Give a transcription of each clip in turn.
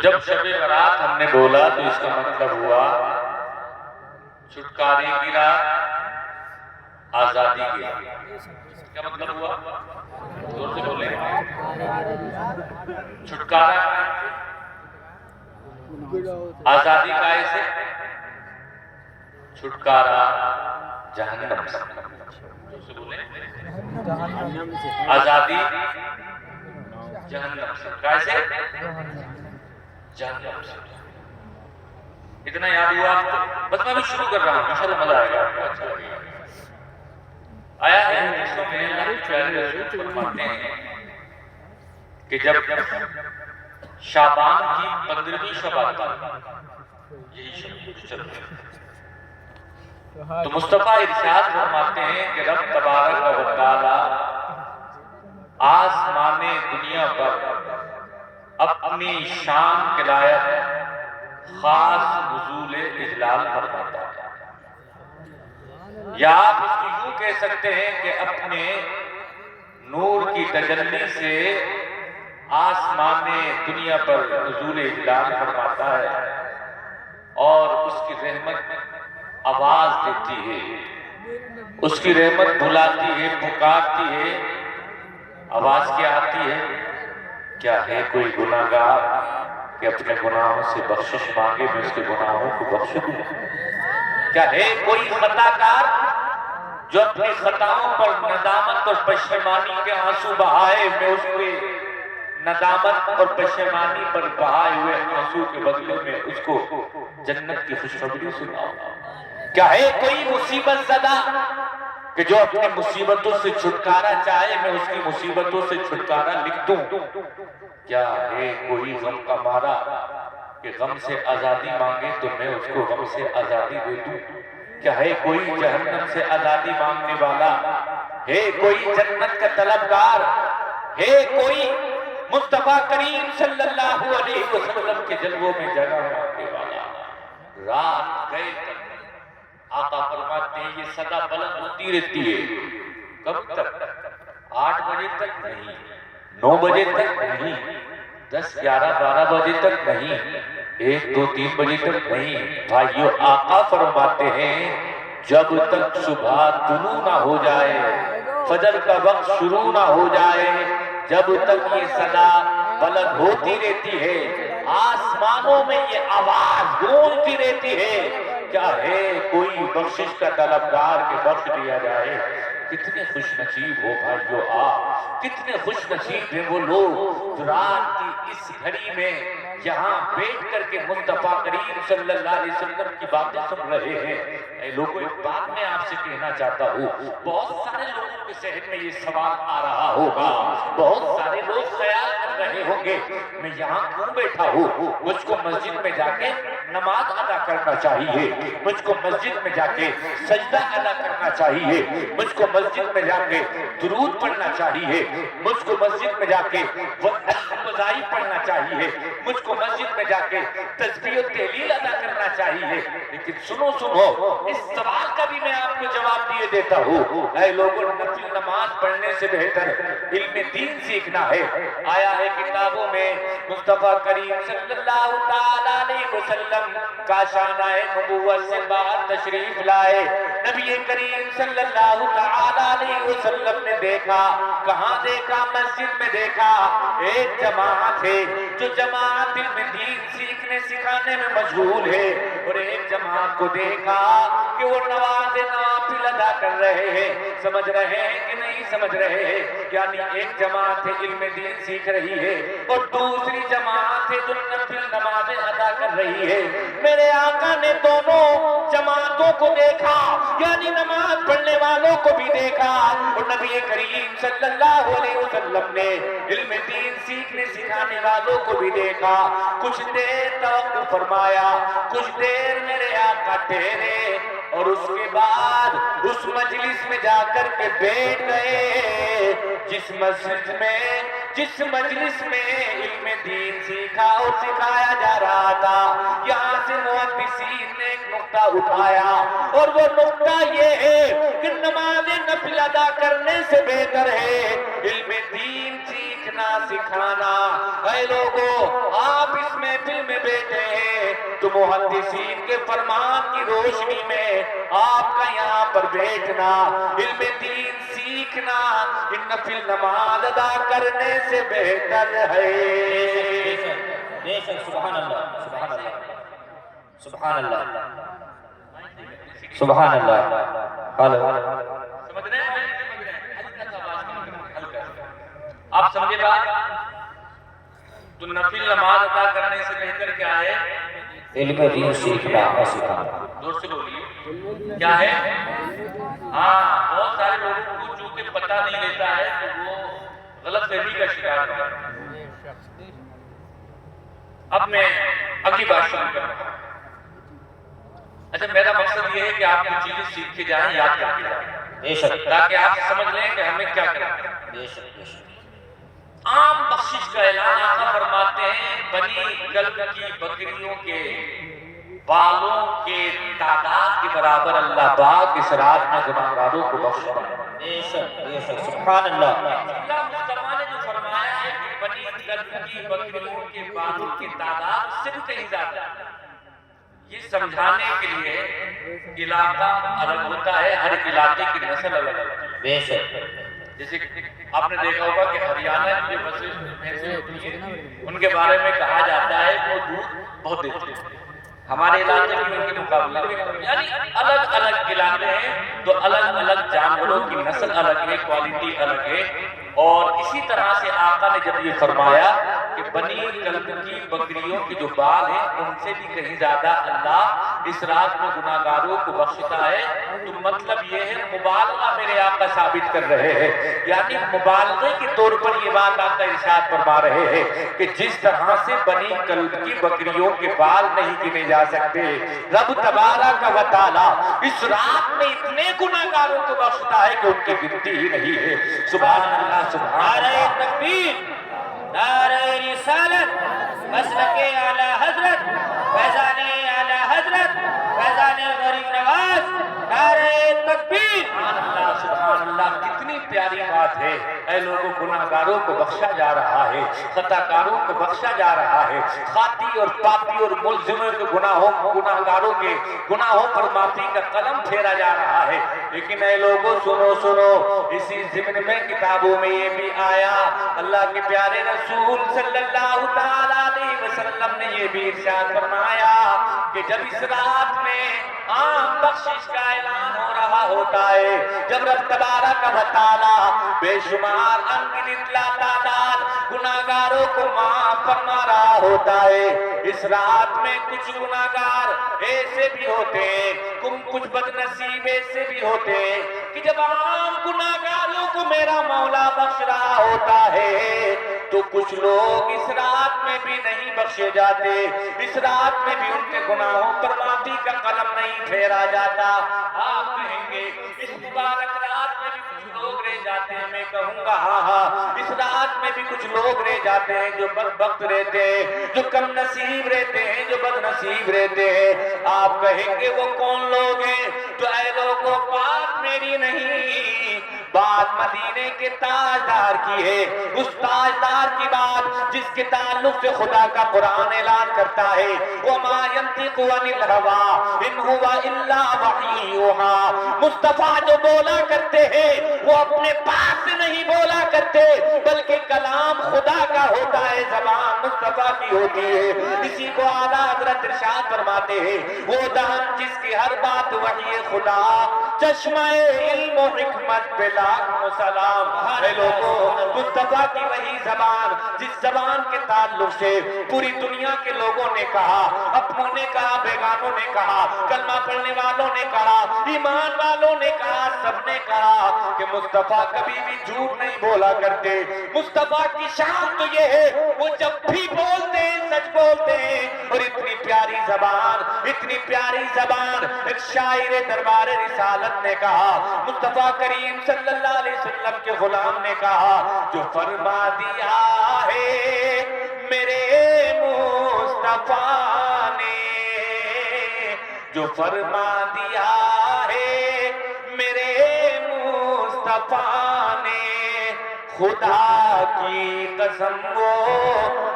جب شب برات ہم نے بولا تو اس کا مطلب ہوا چھٹکارے کی رات، آزادی کی رات۔ کیا مطلب ہوا؟ زور سے بولیں۔ چھٹکارا آزادی کائے سے؟ چھٹکارا جہنم سے۔ زور سے بولیں۔ آزادی جہنم سے۔ کائے سے؟ جہنم سے۔ اتنا یاد ہوا آپ کو؟ بس میں بھی شروع کر رہا ہوں، انشاءاللہ مزہ آئے گا، آپ کو اچھا لگے گا۔ آیا ہے حدیثوں میں اللہ کے پیارے رسول فرماتے ہیں کہ جب شعبان کی 15ویں شب آتی ہے، یہی شب چل رہی ہے، تو مصطفیٰ ارشاد فرماتے ہیں کہ رب تبارک و تعالی آسمان دنیا پر اپنی شان کے لائق خاص نزول اجلال فرماتا ہے، یا آپ اس کو یوں کہہ سکتے ہیں کہ اپنے نور کی تجلی سے آسمان دنیا پر نزول اجلال فرماتا ہے، اور اس کی رحمت آواز دیتی ہے، اس کی رحمت بلاتی ہے، پکارتی ہے۔ آواز کیا آتی ہے؟ کیا ہے کوئی گناہگار کہ اپنے گناہوں سے بخشش مانگے، میں اس کے گناہوں کو بخش دوں؟ کیا ہے کوئی خطا کار جو اپنی خطاؤں پر ندامت اور پشیمانی کے آنسو بہائے، میں اس کے ندامت اور پشیمانی پر بہائے ہوئے آنسو کے بدلے میں اس کو جنت کی خوشخبری سناؤں؟ کیا ہے کوئی مصیبت زدہ کہ جو اپنی مصیبتوں سے چھٹکارا چاہے، میں اس کی مصیبتوں سے چھٹکارا لکھ دوں؟ کیا ہے کوئی غم کا مارا کہ غم سے آزادی مانگے تو میں اس کو غم سے آزادی دے دوں؟ کیا ہے کوئی جہنم سے آزادی مانگنے والا؟ ہے کوئی جنت کا طلبگار؟ ہے کوئی مصطفیٰ کریم صلی اللہ علیہ وسلم کے جلووں میں جگہ مانگنے والا؟ رات گئے تک آقا فرماتے ہیں یہ صدا بلند ہوتی رہتی ہے۔ کب تک؟ 8 بجے تک نہیں، 9 بجے تک نہیں، 10 11 12 بجے تک نہیں، 1 2 3 بجے تک نہیں۔ بھائیو آقا فرماتے ہیں جب تک صبح طلوع نہ ہو جائے، فجر کا وقت شروع نہ ہو جائے، جب تک یہ صدا بلند ہوتی رہتی ہے، آسمانوں میں یہ آواز گونجتی رہتی ہے، کیا ہے کوئی بخشش کا طلبگار کہ بخش دیا جائے؟ کتنے خوش نصیب ہو بھائیو آپ، کتنے خوش نصیب ہیں وہ لوگ جو رات کی اس گھڑی میں یہاں بیٹھ کر کے مصطفیٰ کریم صلی اللہ علیہ وسلم کی باتیں سن رہے ہیں۔ اے لوگوں، ایک بات میں آپ سے کہنا چاہتا ہوں، بہت سارے لوگوں کے ذہن میں یہ سوال آ رہا ہوگا، بہت سارے لوگ خیال کر رہے ہوں گے میں یہاں کیوں بیٹھا ہوں؟ مجھ کو مسجد میں جا کے نماز ادا کرنا چاہیے، مجھ کو مسجد میں جا کے سجدہ ادا کرنا چاہیے، مجھ کو مسجد میں جا کے درود پڑھنا چاہیے، مجھ کو مسجد میں جا کے وظائف پڑھنا چاہیے، مجھ کو مسجد میں جا کے تسبیح و تہلیل ادا کرنا چاہیے۔ لیکن سنو اس سوال کا بھی میں آپ کو جواب دیے دیتا ہوں۔ اے لوگوں، نفل نماز پڑھنے سے بہتر علم دین سیکھنا ہے۔ آیا ہے کتابوں میں مصطفیٰ کریم صلی اللہ تعالیٰ علیہ وسلم کا شانہ نبوت سے بعد تشریف لائے، نبی کریم صلی اللہ تعالیٰ علیہ وسلم نے دیکھا، کہاں دیکھا؟ مسجد میں دیکھا ایک جماعت ہے جو جماعت علم دین سیکھنے سکھانے میں مشغول ہے، اور ایک جماعت کو دیکھا کہ وہ نوافل ادا کر رہے ہیں۔ سمجھ رہے ہیں کہ نہیں سمجھ رہے ہیں؟ یعنی ایک جماعت علم دین سیکھ رہی ہے اور دوسری جماعت ہے جو نفل نمازیں ادا کر رہی ہے۔ میرے آقا نے دونوں جماعتوں کو دیکھا، یعنی نماز پڑھنے والوں کو بھی دیکھا، اور نبی کریم صلی اللہ علیہ وسلم نے علم دین سیکھنے سکھانے والوں کو بھی دیکھا۔ کچھ دیر توقف فرمایا، کچھ دیر میرے آقا ٹھہرے، اور اس کے بعد اس مجلس میں جا کر کے بیٹھ گئے جس مجلس میں علم دین سیکھا اور سکھایا جا رہا تھا۔ یہاں سے محدثین نے ایک نقطہ نقطہ اٹھایا، اور وہ نقطہ یہ ہے کہ نماز نفل ادا کرنے سے بہتر ہے علم دین سیکھنا سکھانا۔ اے لوگوں، آپ اس محفل میں بیٹھے ہیں تو محدثین کے فرمان کی روشنی میں آپ کا یہاں پر بیٹھنا، علم دین سیکھنا، نفل نماز ادا کرنے سے بہتر ہے۔ بے شک، سبحان اللہ، سبحان اللہ، سبحان اللہ، سبحان اللہ۔ سمجھ رہے ہیں؟ آپ سمجھے بات؟ تو نفل نماز ادا کرنے سے بہتر کیا ہے؟ علم دین سیکھنا اور سکھانا۔ دور سے بولیے، کیا ہے؟ ہاں، بہت سارے لوگوں کو جو کہ پتہ نہیں لیتا ہے تو وہ غلط فہمی کا شکار ہوتا ہے۔ اب میں اگلی بات شروع کر رہا ہوں۔ اچھا، میرا مقصد یہ ہے کہ آپ کی چیزیں سیکھ کے جائیں، یاد کر کے جائیں، بے شک، تاکہ آپ سمجھ لیں کہ ہمیں کیا کرنا ہے۔ بے شک، بے شک۔ عام بخشش کا اعلان آقا فرماتے ہیں، بنی کلب کی بکریوں کے بالوں کے تعداد کے برابر اللہ پاک اس رات میں گناہگاروں کو بخشتا ہے۔ بے شک، بے شک، سبحان اللہ۔ اللہ مصطفیٰ نے جو فرمایا ہے کہ بنی کلب کی بکریوں کے بالوں کی تعداد سے بھی کہیں زیادہ ہے، یہ سمجھانے کے لیے علاقہ الگ ہوتا ہے، ہر علاقے کی نسل الگ ہوتی ہے۔ بے شک، جیسے آپ نے دیکھا ہوگا کہ ہریانہ کی جو بھینسیں ہوتی ہیں ان کے بارے میں کہا جاتا ہے کہ وہ دودھ بہت دیتی ہیں، ہمارے علاقے کی ان کے مقابلے میں، یعنی الگ الگ علاقے ہیں تو الگ الگ جانوروں کی نسل الگ ہے، کوالٹی الگ ہے۔ اور اسی طرح سے آقا نے جب یہ فرمایا کہ بنی کلب کی بکریوں کے جو بال ہیں ان سے بھی کہیں زیادہ اللہ اس رات میں گناہگاروں کو بخشتا ہے، تو مطلب یہ ہے مبالغہ میرے آقا ثابت کر رہے ہیں، یعنی مبالغے کے طور پر یہ بات آقا ارشاد فرما رہے ہیں کہ جس طرح سے بنی کلب کی بکریوں کے بال نہیں گنے جا سکتے، رب تبارک و تعالی اس رات میں اتنے گناہگاروں کو بخشتا ہے کہ ان کی گنتی ہی نہیں ہے۔ سبحان اللہ، سبحان نعرہ اللہ۔ تکبیر، نعرہ رسالت، مسلک اعلی حضرت، فیضان اعلی حضرت، فیضان غریب نواز، نعرہ تکبیر۔ سبحان اللہ، سبحان اللہ، کتنی پیاری بات ہے۔ اے لوگوں، گناہگاروں کو بخشا جا رہا ہے، خطاکاروں کو بخشا جا رہا ہے، خاطی اور پاپی اور ملزموں کے گناہگاروں کے گناہوں پر معافی کا قلم پھیرا جا رہا ہے۔ لیکن اے لوگوں، سنو سنو، اسی ضمن میں کتابوں میں یہ بھی آیا، اللہ کے پیارے رسول صلی اللہ تعالیٰ علیہ وسلم نے یہ بھی ارشاد فرمایا کہ جب اس رات میں عام بخشش کا اعلان ہو رہا ہوتا ہے، جب رب تبارک و تعالیٰ بے شمار انگنت لا تعداد گناہگاروں کو معاف فرما رہا ہوتا ہے، اس رات میں کچھ گناہگار ایسے بھی ہوتے ہیں، کچھ بدنصیب ایسے بھی ہوتے ہیں کہ جب عام گناہگاروں کو میرا مولا بخش رہا ہوتا ہے تو کچھ لوگ اس رات میں بھی نہیں بخشے جاتے، اس رات میں بھی ان کے گناہوں پر معافی کا قلم نہیں پھیرا جاتا۔ آپ کہیں گے اس مبارک رات میں بھی کچھ لوگ رہ جاتے ہیں، میں کہوں گا ہاں ہاں، اس رات میں بھی کچھ لوگ رہ جاتے ہیں جو بدبخت رہتے ہیں، جو کم نصیب رہتے ہیں، جو بد نصیب رہتے ہیں۔ آپ کہیں گے وہ کون لوگ ہیں؟ تو اے لوگوں، بات میری نہیں، بات مدینے کے تاجدار کی ہے، اس تاجدار کی بات جس کے تعلق سے خدا کا قرآن اعلان کرتا ہے، وَمَا يَنطِقُ عَنِ الْهَوَىٰ إِنْ هُوَ إِلَّا وَحْيٌ يُوحَىٰ۔ مصطفیٰ جو بولا کرتے ہیں وہ اپنے پاس سے نہیں بولا کرتے بلکہ کلام خدا کا ہوتا ہے، زبان مصطفیٰ کی ہوتی ہے۔ اسی کو اعلیٰ حضرت ارشاد فرماتے ہیں، وہ دہن جس کی ہر بات وحی خدا، چشمہ علم و حکمت پہ لاکھ سلام۔ اے لوگوں، مصطفیٰ کی وہی زبان جس زبان کے تعلق سے پوری دنیا کے لوگوں نے کہا، اپنوں نے کہا، بیگانوں نے کہا، کلمہ پڑھنے والوں نے کہا، ایمان والوں نے کہا، سب نے کہا کہ مصطفیٰ کبھی بھی جھوٹ نہیں بولا کرتے۔ مصطفیٰ کی شان تو یہ ہے وہ جب بھی بولتے ہیں سچ بولتے ہیں۔ اور اتنی پیاری زبان، اتنی پیاری زبان، ایک شاعر دربار رسالت نے کہا، مصطفیٰ کریم صلی اللہ علیہ وسلم کے غلام نے کہا، جو فرما دیا ہے میرے مصطفیٰ نے، جو فرما دیا ہے میرے مصطفیٰ نے، خدا کی قسم وہ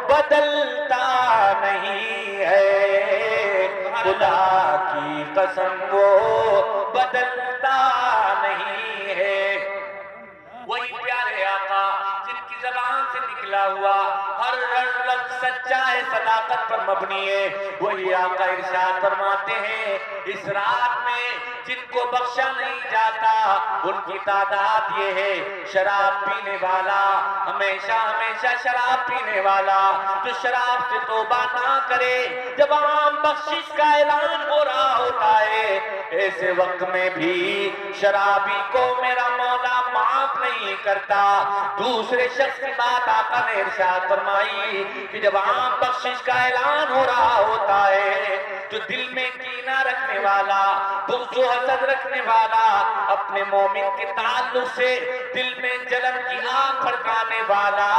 بدلتا نہیں ہے، خدا کی قسم وہ بدلتا نہیں ہے۔ وہی پیارے آقا جن کی زبان سے نکلا ہوا ہر لفظ سچا ہے، صداقت پر مبنی ہے، وہی آقا ارشاد فرماتے ہیں اس رات میں جن کو بخشا نہیں جاتا ان کی تعداد یہ ہے، شراب پینے والا، ہمیشہ ہمیشہ شراب پینے والا، جو شراب سے توبہ نہ کرے، جب عام بخشش کا اعلان ہو رہا ہوتا ہے ایسے وقت میں بھی شرابی کو میرا مولا معاف نہیں کرتا۔ دوسرے شخص کی بات آقا نے ارشاد فرمائی کہ جب عام بخشش کا اعلان ہو رہا ہوتا ہے تو دل میں کینہ رکھنے والا، بغض و حسد رکھنے والا، اپنے مومن کے تعلق سے دل میں جلن کی آگ بھڑکانے والا،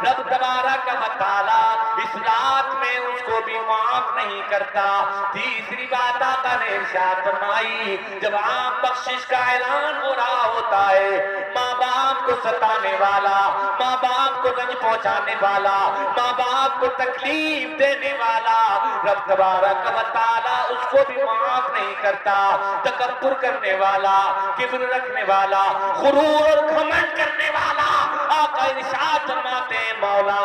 رب تبارک و تعالی اس رات میں اس کو بھی معاف نہیں کرتا۔ تیسری بات آقا نے ارشاد فرمائی جب عام بخشش کا اعلان ہو رہا ہوتا ہے، ماں باپ کو ستانے والا، ماں باپ کو رنج پہنچانے والا، ماں باپ کو تکلیف دینے والا، رب تبارک و تعالی اس کو بھی معاف نہیں کرتا۔ تکبر کرنے والا، کبر رکھنے والا، غرور اور گھمنڈ کرنے والا، آقا ارشاد فرماتے ہیں مولا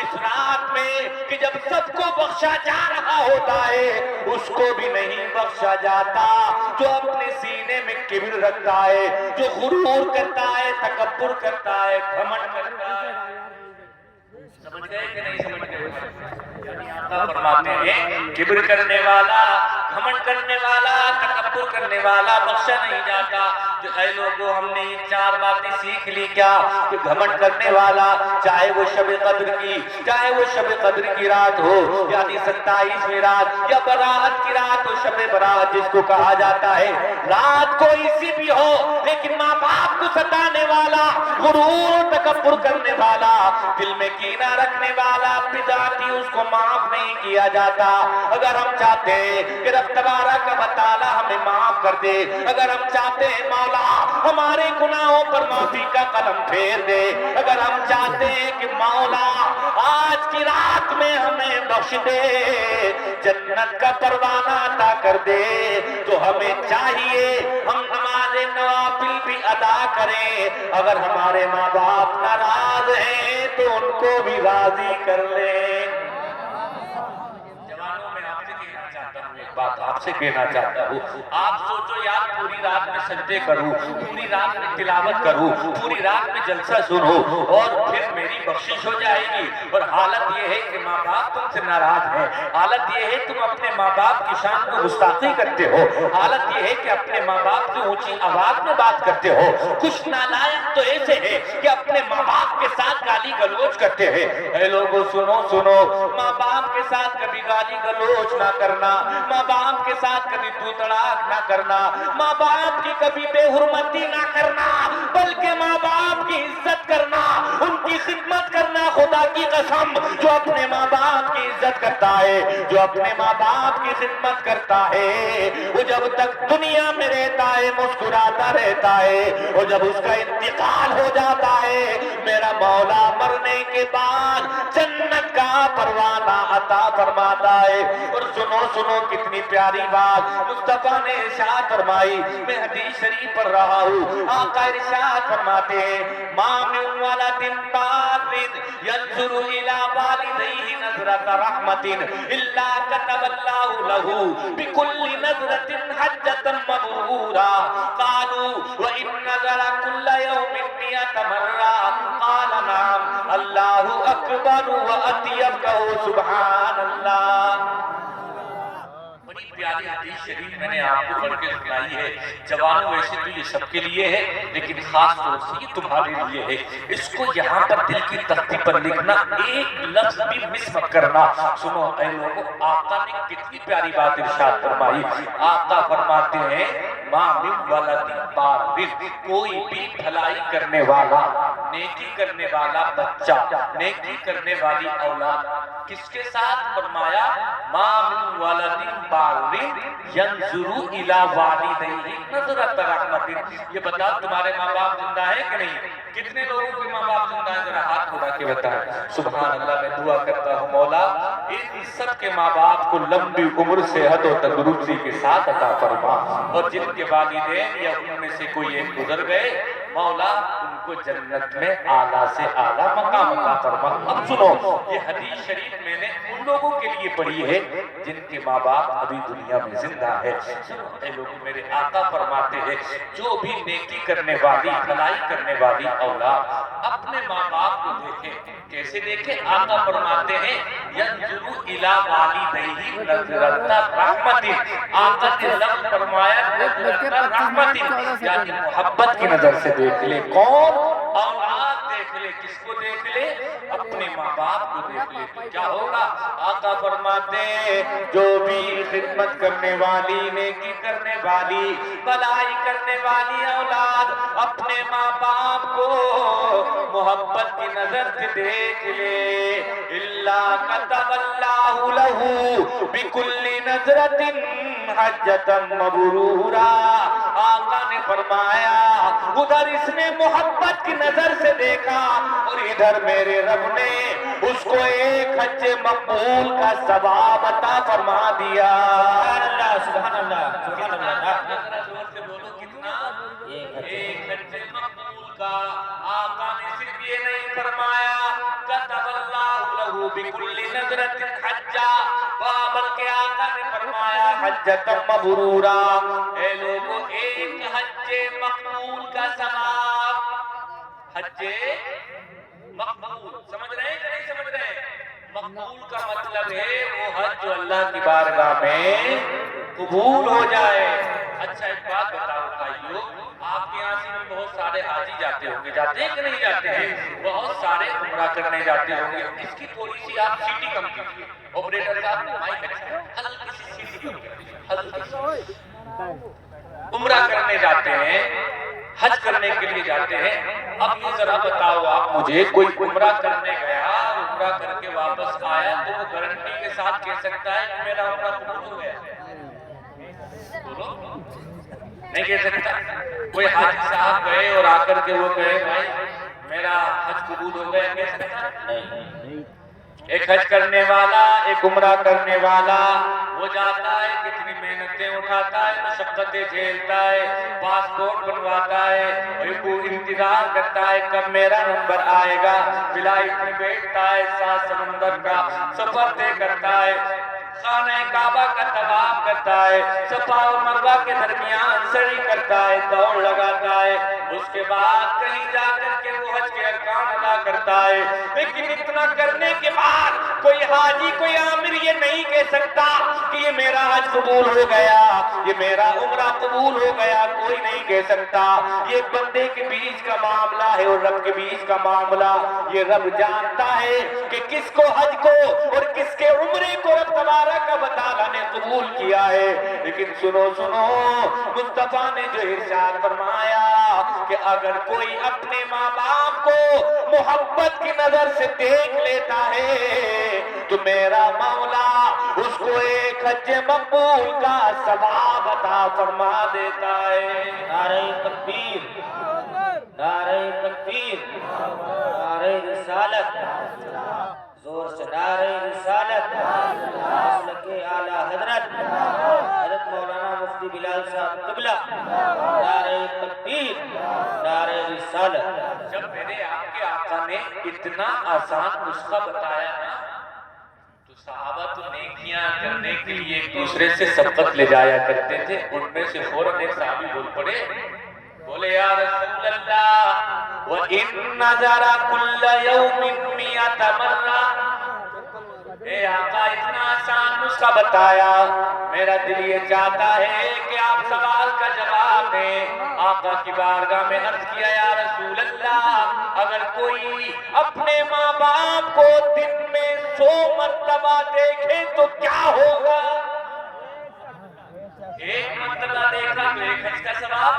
اس رات میں کہ جب سب کو بخشا جا رہا ہوتا ہے اس کو بھی نہیں بخشا جاتا، جو اپنے سینے میں کبر رکھتا ہے، جو غرور کرتا ہے، تکبر کرتا ہے، گھمنڈ کرتا ہے۔ سمجھ گئے کہ نہیں سمجھ گئے؟ آقا فرماتے ہیں کبر کرنے والا، گھمنڈ کرنے والا، تکبر کرنے والا بخشا نہیں جاتا۔ جو اے لوگوں ہم نے یہ چار باتیں سیکھ لی کیا کہ گھمنڈ کرنے والا چاہے وہ شب قدر کی رات ہو یعنی 27ویں رات یا برات کی رات ہو، شب برات جس کو کہا جاتا ہے، رات کوئی سی بھی ہو لیکن ماں باپ کو ستانے والا، غرور و تکبر کرنے والا، دل میں کینہ رکھنے والا، بدعتی، اس کو معاف نہیں کیا جاتا۔ اگر ہم چاہتے ہیں کہ رب تبارک و تعالی ہمیں معاف کر دے، اگر ہم چاہتے ہیں مولا ہمارے گناہوں پر معافی کا قلم پھیر دے، اگر ہم چاہتے ہیں کہ مولا آج کی رات میں ہمیں بخش دے، جنت کا پروانہ عطا کر دے، تو ہمیں چاہیے ہم نماز نوافل بھی ادا کریں، اگر ہمارے ماں باپ ناراض ہیں تو ان کو بھی راضی کر لیں۔ جوانوں میں آپ سے کہنا چاہتا ہوں ایک بات آپ سے کہنا چاہتا ہوں، آپ سوچو یار پوری رات میں سجدے کروں، پوری رات میں تلاوت کروں، پوری رات میں جلسہ سنو اور پھر میری بخشش ہو جائے گی، اور حالت یہ ہے کہ ماں باپ تم سے ناراض ہیں، حالت یہ ہے تم اپنے ماں باپ کی شان کو گستاخی کرتے ہو، حالت یہ ہے کہ اپنے ماں باپ کی اونچی آواز میں بات کرتے ہو۔ کچھ نالائق تو ایسے ہیں کہ اپنے ماں باپ کے ساتھ گالی گلوچ کرتے ہیں۔ اے لوگوں سنو سنو، ماں باپ کے ساتھ کبھی گالی گلوچ نہ کرنا، ماں باپ کے ساتھ کبھی تو تڑاک نہ کرنا، ماں باپ کی کبھی بے حرمتی نہ کرنا، بلکہ ماں باپ کی عزت کرنا، ان کی خدمت کرنا۔ خدا کی قسم جو اپنے ماں باپ کی عزت کرتا ہے، جو اپنے ماں باپ کی خدمت کرتا ہے، وہ جب تک دنیا میں رہتا ہے مسکراتا رہتا ہے، اور جب اس کا انتقال ہو جاتا ہے میرا مولا مرنے کے بعد جنت کا پروانہ عطا فرماتا ہے۔ اور سنو سنو کتنی پیاری بات مصطفیٰ نے ارشاد فرمائی، میں حدیث شریف پڑھ رہا ہوں، آقا ارشاد فرماتے ہیں ما من ولد بار ينظر الى والديه نظرة رحمة الا كتب الله له بكل نظرة حجة مبرورا قالوا وان نظر كل يوم 100 مرة قال نعم الله اکبر واطیب کہو سبحان اللہ۔ بڑی پیاری حدیث شریف میں نے آپ کو پڑھ کے سنائی ہے۔ جوانوں ویسے تو یہ سب کے لیے ہے لیکن خاص طور سے یہ تمہارے لیے ہے، اس کو یہاں پر دل کی تختی پر لکھنا، ایک لفظ بھی مس مت کرنا۔ سنو اے لوگوں، آقا نے کتنی پیاری بات ارشاد فرمائی۔ آقا فرماتے ہیں ما من ولد بار، کوئی بھی بھلائی کرنے والا، نیکی کرنے والا بچہ، نیکی کرنے والی اولاد کس کے ساتھ؟ فرمایا ما من ولد بار ینظر الی والدیہ نظرۃ رحمت۔ یہ بتاؤ تمہارے ماں باپ زندہ ہے کہ نہیں؟ کتنے لوگوں کے ماں باپ زندہ ہیں؟ ذرا ہاتھ اٹھا کے بتائیں۔ سبحان اللہ، میں دعا کرتا ہوں مولا ان سب کے ماں باپ کو لمبی عمر، صحت اور تندرستی کے ساتھ عطا فرما، اور جن کے والدین یا ان میں سے کوئی ایک گزر گئے مولا ان کو جنت میں اعلیٰ سے اعلیٰ مقام عطا فرما۔ اب سنو، یہ حدیث شریف میں نے ان لوگوں کے لیے پڑھی ہے جن کے ماں باپ ابھی دنیا میں زندہ ہے۔ اے لوگ، میرے آقا فرماتے ہیں جو بھی نیکی کرنے والی، بھلائی کرنے والی اولاد اپنے ماں باپ کو دیکھے، کیسے دیکھے؟ آقا فرماتے ہیں ینظر الی والدیہ نظرۃ رحمت۔ آقا نے لفظ فرمایا نظرۃ رحمت، یعنی محبت کی نظر سے دیکھ لے۔ کون؟ اولاد دیکھ لے۔ کس کو دیکھ لے؟ اپنے ماں باپ کو دیکھ لے تو کیا ہوگا؟ آقا فرماتے ہیں جو بھی خدمت کرنے والی، نیکی کرنے والی، بھلائی کرنے والی اولاد اپنے ماں باپ کو محبت کی نظر سے دیکھ لے، الا كتب اللہ لہ بکل نظرۃ حجۃ مبرورا۔ آقا نے فرمایا ادھر اس نے محبت کی نظر سے دیکھا اور ادھر میرے رب نے اس کو ایک حج مقبول کا ثواب عطا فرما دیا۔ سبحان اللہ، سبحان اللہ۔ ذرا زور سے بولو، کتنا؟ ایک حج مقبول کا۔ آقا نے صرف یہ نہیں فرمایا كتب اللہ لہ بکل نظرۃ حجہ، بلکہ آقا نے فرمایا حجۃ مبرورا۔ اے لوگوں، ایک حج مقبول کا ثواب۔ حج مقبول سمجھ رہے ہیں کہ نہیں سمجھ رہے ہیں؟ مقبول کا مطلب ہے وہ حج جو اللہ کی بارگاہ میں قبول ہو جائے۔ اچھا ایک بات بتاؤ بھائیو، آپ کے یہاں سے بھی بہت سارے حاجی جاتے ہوں گے، جاتے ہیں کہ نہیں جاتے ہیں؟ بہت سارے عمرہ کرنے جاتے ہوں گے۔ اس کی تھوڑی سی آپ سیٹی کم کیجیے، آپریٹر صاحب مائک اچھا ہلکی سی سیٹی کم کیجیے، ہلکی سی۔ عمرہ کرنے جاتے ہیں، حج کرنے کے لیے جاتے ہیں۔ اب یہ ذرا بتاؤ آپ مجھے، کوئی عمرہ کرنے گیا، عمرہ کر کے واپس آیا تو وہ گارنٹی کے ساتھ کہہ سکتا ہے کہ میرا عمرہ قبول ہو گیا؟ بولو، نہیں کہہ سکتا۔ کوئی حاجی صاحب گئے اور آ کر کے وہ کہے بھائی میرا حج قبول ہو گیا، کہہ سکتا؟ نہیں۔ ایک حج کرنے والا، ایک عمرہ کرنے والا وہ جاتا ہے، کتنی محنتیں اٹھاتا ہے، مشقتیں جھیلتا ہے، پاسپورٹ بنواتا ہے، وہ انتظار کرتا ہے کب میرا نمبر آئے گا، فلائٹ میں بیٹھتا ہے، 7 سمندر کا سفر طے کرتا ہے، خانہ کعبہ کا طواف کرتا ہے، صفا اور مروہ کے درمیان سعی کرتا ہے، دوڑ لگاتا ہے، اس کے بعد کہیں جا کر کے وہ حج کے ارکان ادا کرتا ہے۔ لیکن اتنا کرنے کے بعد کوئی حاجی، کوئی عامر یہ نہیں کہہ سکتا کہ یہ میرا حج قبول ہو گیا، یہ میرا عمرہ قبول ہو گیا، کوئی نہیں کہہ سکتا۔ یہ بندے کے بیچ کا معاملہ ہے اور رب کے بیچ کا معاملہ۔ یہ رب جانتا ہے کہ کس کو حج کو اور کس کے عمرے کو رب تبارک و تعالیٰ نے قبول کیا ہے۔ لیکن سنو سنو، مصطفیٰ نے جو ارشاد فرمایا کہ اگر کوئی اپنے ماں باپ کو محبت کی نظر سے دیکھ لیتا ہے تو میرا مولا اس کو ایک حج مقبول کا ثواب عطا فرما دیتا ہے۔ نعرہ تکبیر، نعرہ تکبیر، نعرہ رسالت، زور سے نعرہ رسالت، مسلک اعلیٰ حضرت حضرت مولانا مفتی بلال صاحب قبلہ، نعرہ تکبیر، نعرہ رسالت۔ جب میرے آپ کے آقا نے اتنا آسان نسخہ بتایا نا تو صحابہ تو نیکیاں کرنے کے لیے ایک دوسرے سے سبقت لے جایا کرتے تھے۔ ان میں سے فوراً ایک صحابی بول پڑے، بولے یا رسول اللہ وَإِن نَظَرَ كُلَّ يَوْمٍ 100 مرہ۔ اے آقا اتنا آسان نسخہ بتایا، میرا دل یہ چاہتا ہے کہ آپ سوال کا جواب دیں۔ آقا کی بارگاہ میں عرض کیا یا رسول اللہ اگر کوئی اپنے ماں باپ کو دن میں 100 مرتبہ دیکھے تو کیا ہوگا؟ ایک مرتبہ دیکھا تو ایک حج کا ثواب،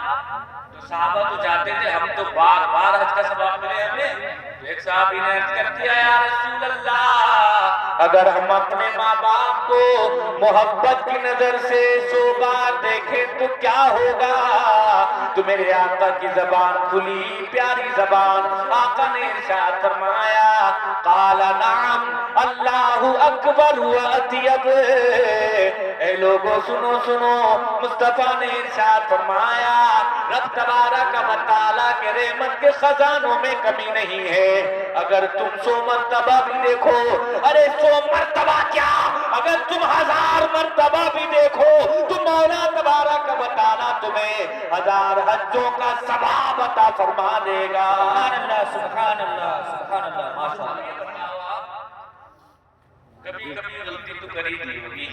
تو صحابہ تو جاتے تھے، ہم تو بار بار حج کا ثواب ملے ہمیں۔ تو ایک صحابی نے عرض کر دیا یا رسول اللہ، اگر ہم اپنے ماں باپ کو محبت کی نظر سے 100 بار دیکھیں تو کیا ہوگا؟ تو میرے آقا کی زبان کھلی، پیاری زبان، آقا نے ارشاد فرمایا قال نعم اللہ اکبر و اطیب۔ اے لوگوں سنو سنو، مصطفیٰ نے ارشاد فرمایا رب تبارک و تعالیٰ کے رحمت کے خزانوں میں کمی نہیں ہے۔ اگر تم 100 مرتبہ بھی دیکھو، ارے 100 مرتبہ کیا، اگر تم 1000 مرتبہ بھی دیکھو تو مولا تبارک و تعالیٰ تمہیں 1000 حجوں کا ثواب عطا فرما دے گا۔ سبحان اللہ سبحان اللہ سبحان اللہ، ماشاء اللہ۔ کبھی کبھی غلطی تو کری دی ہوگی،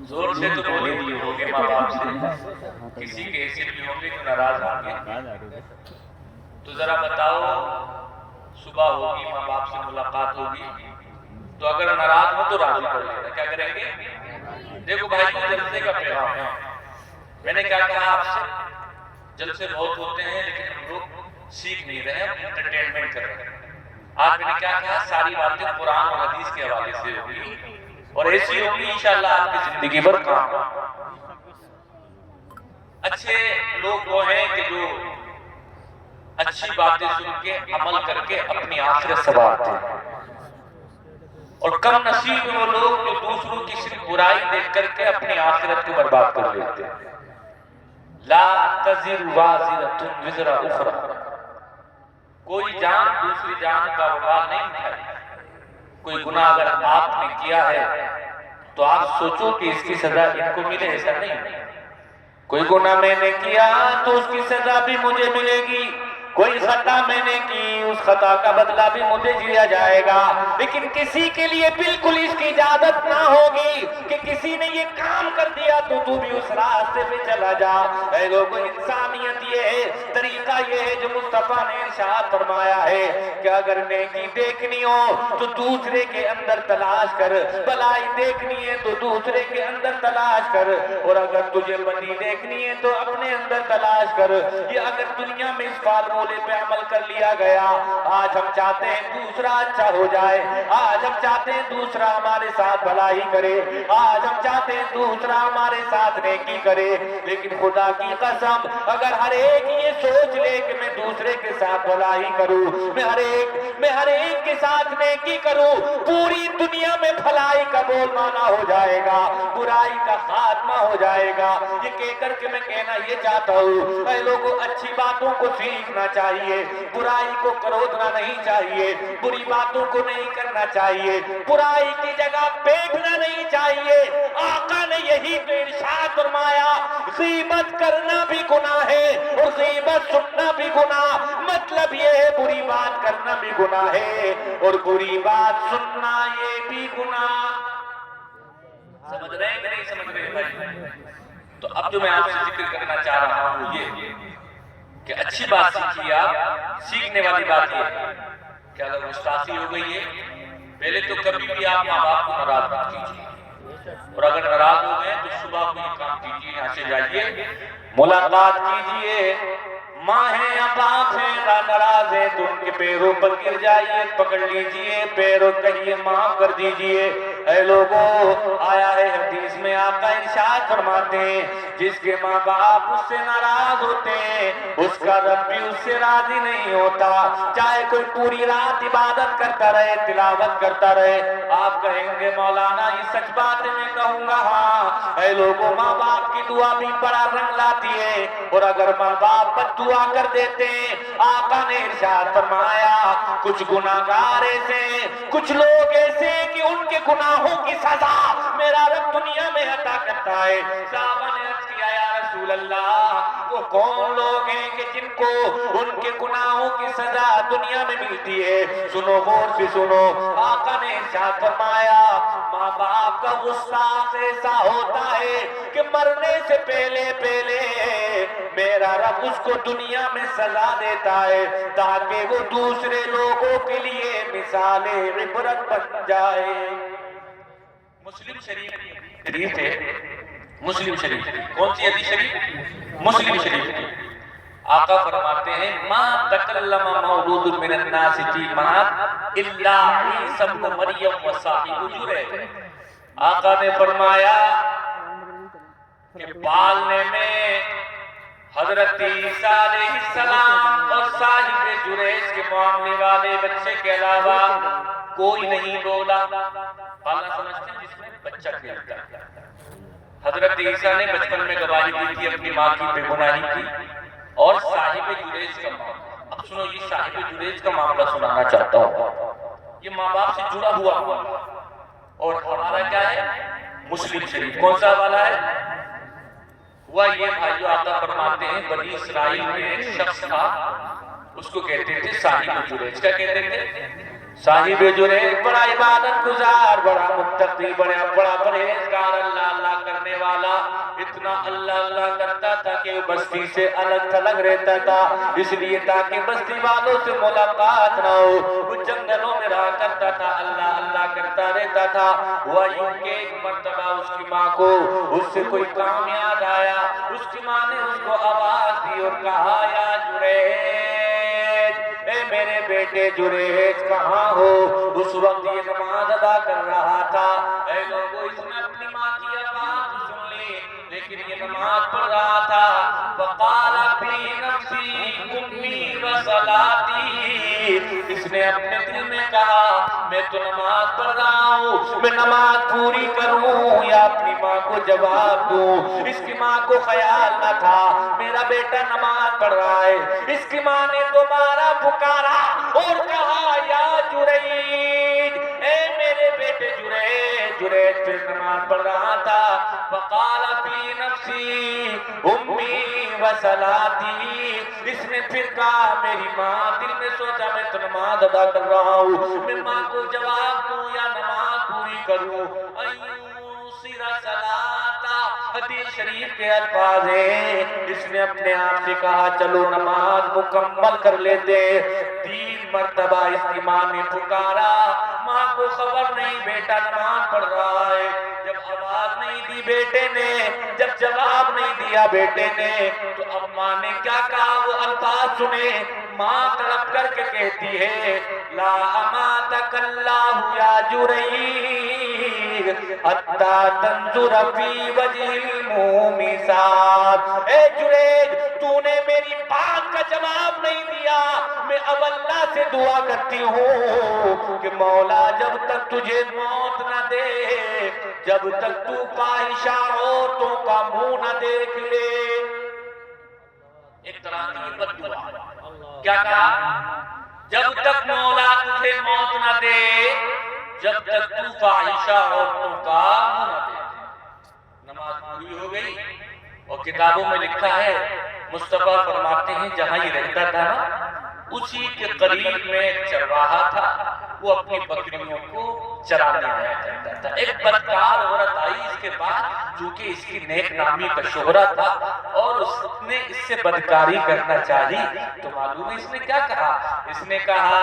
زور سے تو بولے دی ہوگے ماں باپ سے، کسی کے حیثیت بھی ہوں گے تو ناراض ہوں گے۔ تو ذرا بتاؤ، صبح ہوگی ماں باپ سے ملاقات ہوگی، تو اگر ناراض ہو تو راضی کر لینا، کیا کریں گے؟ دیکھو بھائی، جلسے کا پیغام ہے، میں نے کیا کہا آپ سے، جلسے بہت ہوتے ہیں لیکن ہم لوگ سیکھ نہیں رہے، ہم انٹرٹینمنٹ کر رہے ہیں۔ آج میں نے کیا کہا، ساری باتیں قرآن اور حدیث کے حوالے سے ہوگی اور ایسی ہوگی انشاءاللہ آپ کی زندگی بھر کام۔ اچھے لوگ وہ ہیں کہ جو اچھی باتیں سن کے عمل کر کے اپنی آخرت سنوارتے ہیں، اور کم نصیب وہ لوگ جو دوسروں کی صرف برائی دیکھ کر کے اپنی آخرت کو برباد کر لیتے ہیں۔ لا تزر وازرۃ وزر اخری، کوئی جان دوسری جان کا وبال نہیں اٹھائے۔ کوئی گناہ اگر آپ نے کیا ہے تو آپ سوچو کہ اس کی سزا ان کو ملے، ایسا نہیں۔ کوئی گناہ میں نے کیا تو اس کی سزا بھی مجھے ملے گی، کوئی خطا میں نے کی اس خطا کا بدلہ بھی مجھے دیا جائے گا، لیکن کسی کے لیے بالکل اس کی اجازت نہ ہوگی کہ کسی نے یہ کام کر دیا تو بھی اس راستے پہ چلا جا۔ اے لوگوں، انسانیت یہ ہے، طریقہ یہ ہے جو مصطفیٰ نے ارشاد فرمایا ہے کہ اگر نیکی دیکھنی ہو تو دوسرے کے اندر تلاش کر، بلائی دیکھنی ہے تو دوسرے کے اندر تلاش کر، اور اگر تجھے بدی دیکھنی ہے تو اپنے اندر تلاش کر۔ یہ اگر دنیا میں اس فارمولے پہ عمل کر لیا گیا، آج ہم چاہتے ہیں دوسرا اچھا ہو جائے، آج ہم چاہتے ہیں دوسرا ہمارے ساتھ بھلائی کرے، آج ہم چاہتے ہیں دوسرا ہمارے ساتھ نیکی کرے، لیکن خدا کی قسم اگر ہر ایک یہ سوچ لے کہ میں دوسرے کے ساتھ بھلائی کروں، میں ہر ایک کے ساتھ نیکی کروں، پوری دنیا میں بھلائی کا بول بالا ہو جائے گا، برائی کا خاتمہ ہو جائے گا۔ یہ کہہ کر کے میں کہنا یہ چاہتا ہوں، اے لوگوں، اچھی باتوں کو سیکھنا چاہیے، برائی کو کرودنا نہیں چاہیے، بری باتوں کو نہیں کرنا چاہیے، برائی کی جگہ بیٹھنا نہیں چاہیے۔ آقا نے یہی تو ارشاد فرمایا غیبت کرنا بھی گناہ ہے اور غیبت سننا بھی گناہ، مطلب یہ ہے بری بات کرنا بھی گناہ ہے اور بری بات سننا یہ بھی گناہ۔ سمجھ رہے ہیں کہ نہیں سمجھ رہے بھائی؟ تو اب جو میں آپ سے ذکر کرنا چاہ رہا ہوں یہ کہ اچھی بات سیکھیے آپ، سیکھنے والی بات یہ ہے کہ اگر گستاخی ہو گئی ہے، پہلے تو کبھی بھی آپ ماں باپ کو ناراض مت کیجیے، اور اگر ناراض ہو گئے تو صبح کو یہ کام کیجیے، یہاں سے جائیے، ملاقات کیجیے، ماں ہیں یا باپ ہیں ناراض ہیں تو ان کے پیروں پر گر جائیے، پکڑ لیجیے پیروں، کہیے معاف کر دیجیے۔ اے لوگوں، آیا ہے حدیث میں آقا ارشاد فرماتے ہیں جس کے ماں باپ اس سے ناراض ہوتے ہیں اس کا رب بھی اس سے راضی نہیں ہوتا، چاہے کوئی پوری رات عبادت کرتا رہے، تلاوت کرتا رہے۔ آپ کہیں گے مولانا یہ سچ بات ہے، میں کہوں گا ہاں۔ اے لوگوں، ماں باپ کی دعا بھی بڑا رنگ لاتی ہے، اور اگر ماں باپ بد دعا کر دیتے ہیں، آقا نے ارشاد فرمایا کچھ گناہگار ایسے ہیں، کچھ لوگ ایسے ہیں کہ ان کے گناہوں کی سزا میرا رب دنیا میں عطا کرتا ہے۔ صحابہ نے عرض کیا یا رسول اللہ، وہ کون لوگ ہیں کہ جن کو ان کے گناہوں کی سزا دنیا میں ملتی ہے؟ سنو، غور سے سنو، آقا نے ارشاد فرمایا ماں باپ کا غصہ ایسا ہوتا ہے کہ مرنے سے پہلے میرا رب اس کو دنیا میں سزا دیتا ہے تاکہ وہ دوسرے لوگوں کے لیے مثال عبرت بن جائے۔ مسلم شریف ہے مسلم شریف کی. کون سی حدیث شریف؟ مسلم شریف کی. آقا فرماتے ہیں ما تکلم مولود من الناس فی مہد الا عیسی ابن مریم وصاحب جرے. آقا نے فرمایا کہ پالنے میں حضرت عیسیٰ علیہ السلام اور صاحب جریج کے معاملے والے بچے کے علاوہ کوئی نہیں بولا. پالنا سمجھتے ہیں جس میں بچہ کھیلتا ہے. حضرت عیسیٰ نے بچپن میں گواہی دی تھی اپنی ماں کی بے گناہی کی اور صاحب جریج کا معاملہ. اب سنو یہ صاحب جریج کا معاملہ سنانا چاہتا ہوں. یہ ماں باپ سے جڑا ہوا اور ہمارا کیا ہے؟ مسلم شریف. کون سا والا ہے؟ ہوا یہ بھائیو آقا فرماتے ہیں بنی اسرائیل میں ایک شخص تھا, اس کو کہتے تھے صاحب جریج. کیا کہتے تھے؟ صاحب جریج. بڑا عبادت گزار, بڑا متقی, بڑا پرہیزگار, اللہ اللہ کرنے والا. اتنا اللہ اللہ کرتا تھا کہ وہ بستی سے الگ تھلگ رہتا تھا, اس لیے تاکہ بستی والوں سے ملاقات نہ ہو. وہ جنگلوں میں رہا کرتا تھا, اللہ اللہ کرتا رہتا تھا. ہوا یوں کہ ایک مرتبہ اس کی ماں کو اس سے کوئی کام یاد آیا. اس کی ماں نے اس کو آواز دی اور کہا یا جریج, اے میرے بیٹے جریج کہاں ہو؟ اس وقت یہ نماز ادا کر رہا تھا. اے لوگوں, اس نے اپنی ماں کی آواز سن لی لیکن یہ نماز پڑھ رہا تھا. فقال فی نفسی امی وصلاتی, اس نے اپنے دل میں کہا میں تو نماز پڑھ رہا ہوں, میں نماز پوری کروں یا اپنی ماں کو جواب دوں. اس کی ماں کو خیال نہ تھا میرا بیٹا نماز پڑھ رہا ہے. اس کی ماں نے دوبارہ پکارا اور کہا یا جریج, اے میرے بیٹے جریج. جریج پھر نماز پڑھ رہا تھا. فقال فی نفسی امی وصلاتی, اس نے پھر کہا میری ماں. دل میں سوچا میں تو نماز ادا کر رہا ہوں, میں ماں کو جواب دوں یا نماز پوری کروں. ایوسر صلاتا, حدیث شریف کے الفاظ ہیں. اس نے اپنے آپ سے کہا چلو نماز مکمل کر لیتے. 3 مرتبہ اس کی ماں نے پکارا, ماں کو خبر نہیں بیٹا نماز پڑھ رہا ہے. جب آواز نہیں دی بیٹے نے, جب جواب نہیں دیا بیٹے نے, تو اب ماں نے کیا کہا وہ الفاظ سنے. ماں تڑپ کر کے کہتی ہے لا اماتک اللہ یا جریج حتی تنظر فی وجہ المومسات. اے جریج, تو نے میری بات کا جواب نہیں دیا. میں اب اللہ سے دعا کرتی ہوں کہ مولا جب تک تجھے موت نہ دے, جب تک تو فاحشہ عورتوں کا منہ نہ دیکھ لے. ایک طرح کی بد دعا. کیا کہا؟ جب تک مولا تجھے موت نہ دے, جب تک تو فاحشہ عورتوں کا منہ نہ دیکھ. نماز پوری ہو گئی اور کتابوں میں لکھا ہے مصطفیٰ فرماتے ہیں جہاں یہ رہتا تھا نا اسی کے قریب میں ایک چرواہا تھا, وہ اپنی بکریوں کو چرانے آیا کرتا تھا. ایک بدکار عورت آئی اس کے بعد, چونکہ اس کی نیک نامی کا شہرہ تھا اور اس نے اس سے بدکاری کرنا چاہی. تو معلوم ہے اس نے کیا کہا؟ اس نے کہا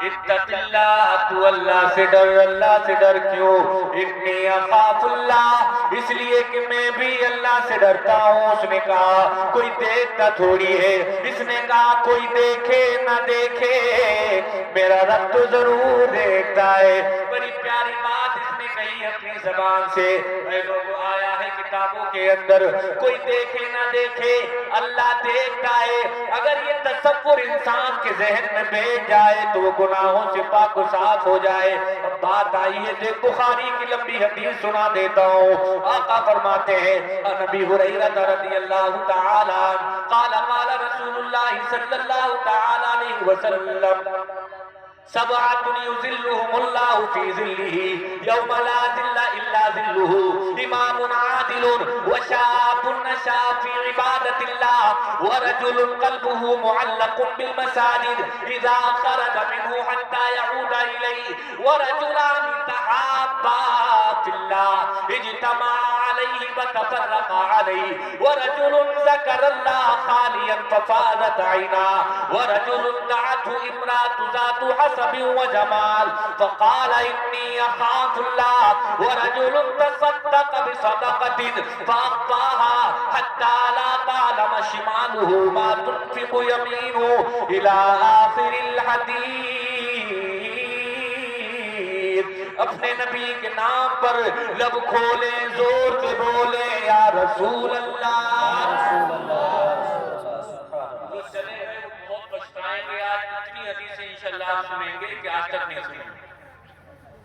اتق اللہ, تو اللہ سے ڈر. اللہ سے ڈر کیوں؟ انی اخاف اللہ, اس لیے کہ میں بھی اللہ سے ڈرتا ہوں. اس نے کہا کوئی دیکھتا تھوڑی ہے. اس نے کہا کوئی دیکھے نہ دیکھے میرا رب تو ضرور دیکھتا ہے. بڑی پیاری بات اس نے کہی اپنی زبان سے. اے لوگوں, آیا ہے کتابوں کے اندر کوئی دیکھے نہ دیکھے اللہ دیکھتا ہے. اگر یہ تصور انسان کے ذہن میں بیٹھ جائے تو وہ گناہوں سے پاک و صاف ہو جائے. اب بات آئی ہے دیکھ بخاری کی لمبی حدیث سنا دیتا ہوں. آقا فرماتے ہیں عن ابی ہریرہ رضی اللہ تعالی عنہ قال قال رسول اللہ صلی اللہ تعالی علیہ وسلم سبعۃ یظلهم اللہ فی ظلہ یوم لا ظل الا ظلہ, امام عادل وشاب نشا فی عبادت اللہ ورجل قلبه معلق بالمساجد اذا خرج منه حتى يعود اليه ورجلان تحابا في الله اجتمعا عليه وتفرقا عليه ورجل ذكر الله خاليا ففاضت عيناه ورجل دعته امرأة ذات حسب وجمال فقال إني أخاف الله ورجل تصدق بصدقة فأخفاها حتى لا تعلم شماله ما تنفق يمينه إلى آخر الحديث. اپنے نبی کے نام پر لب کھولیں زور سے بولیں یا رسول اللہ. وہ چلے گئے وہ بہت پچھتائیں گے. آج اتنی حدیثیں انشاءاللہ آپ سنیں گے کہ آج تک نہیں سنیں.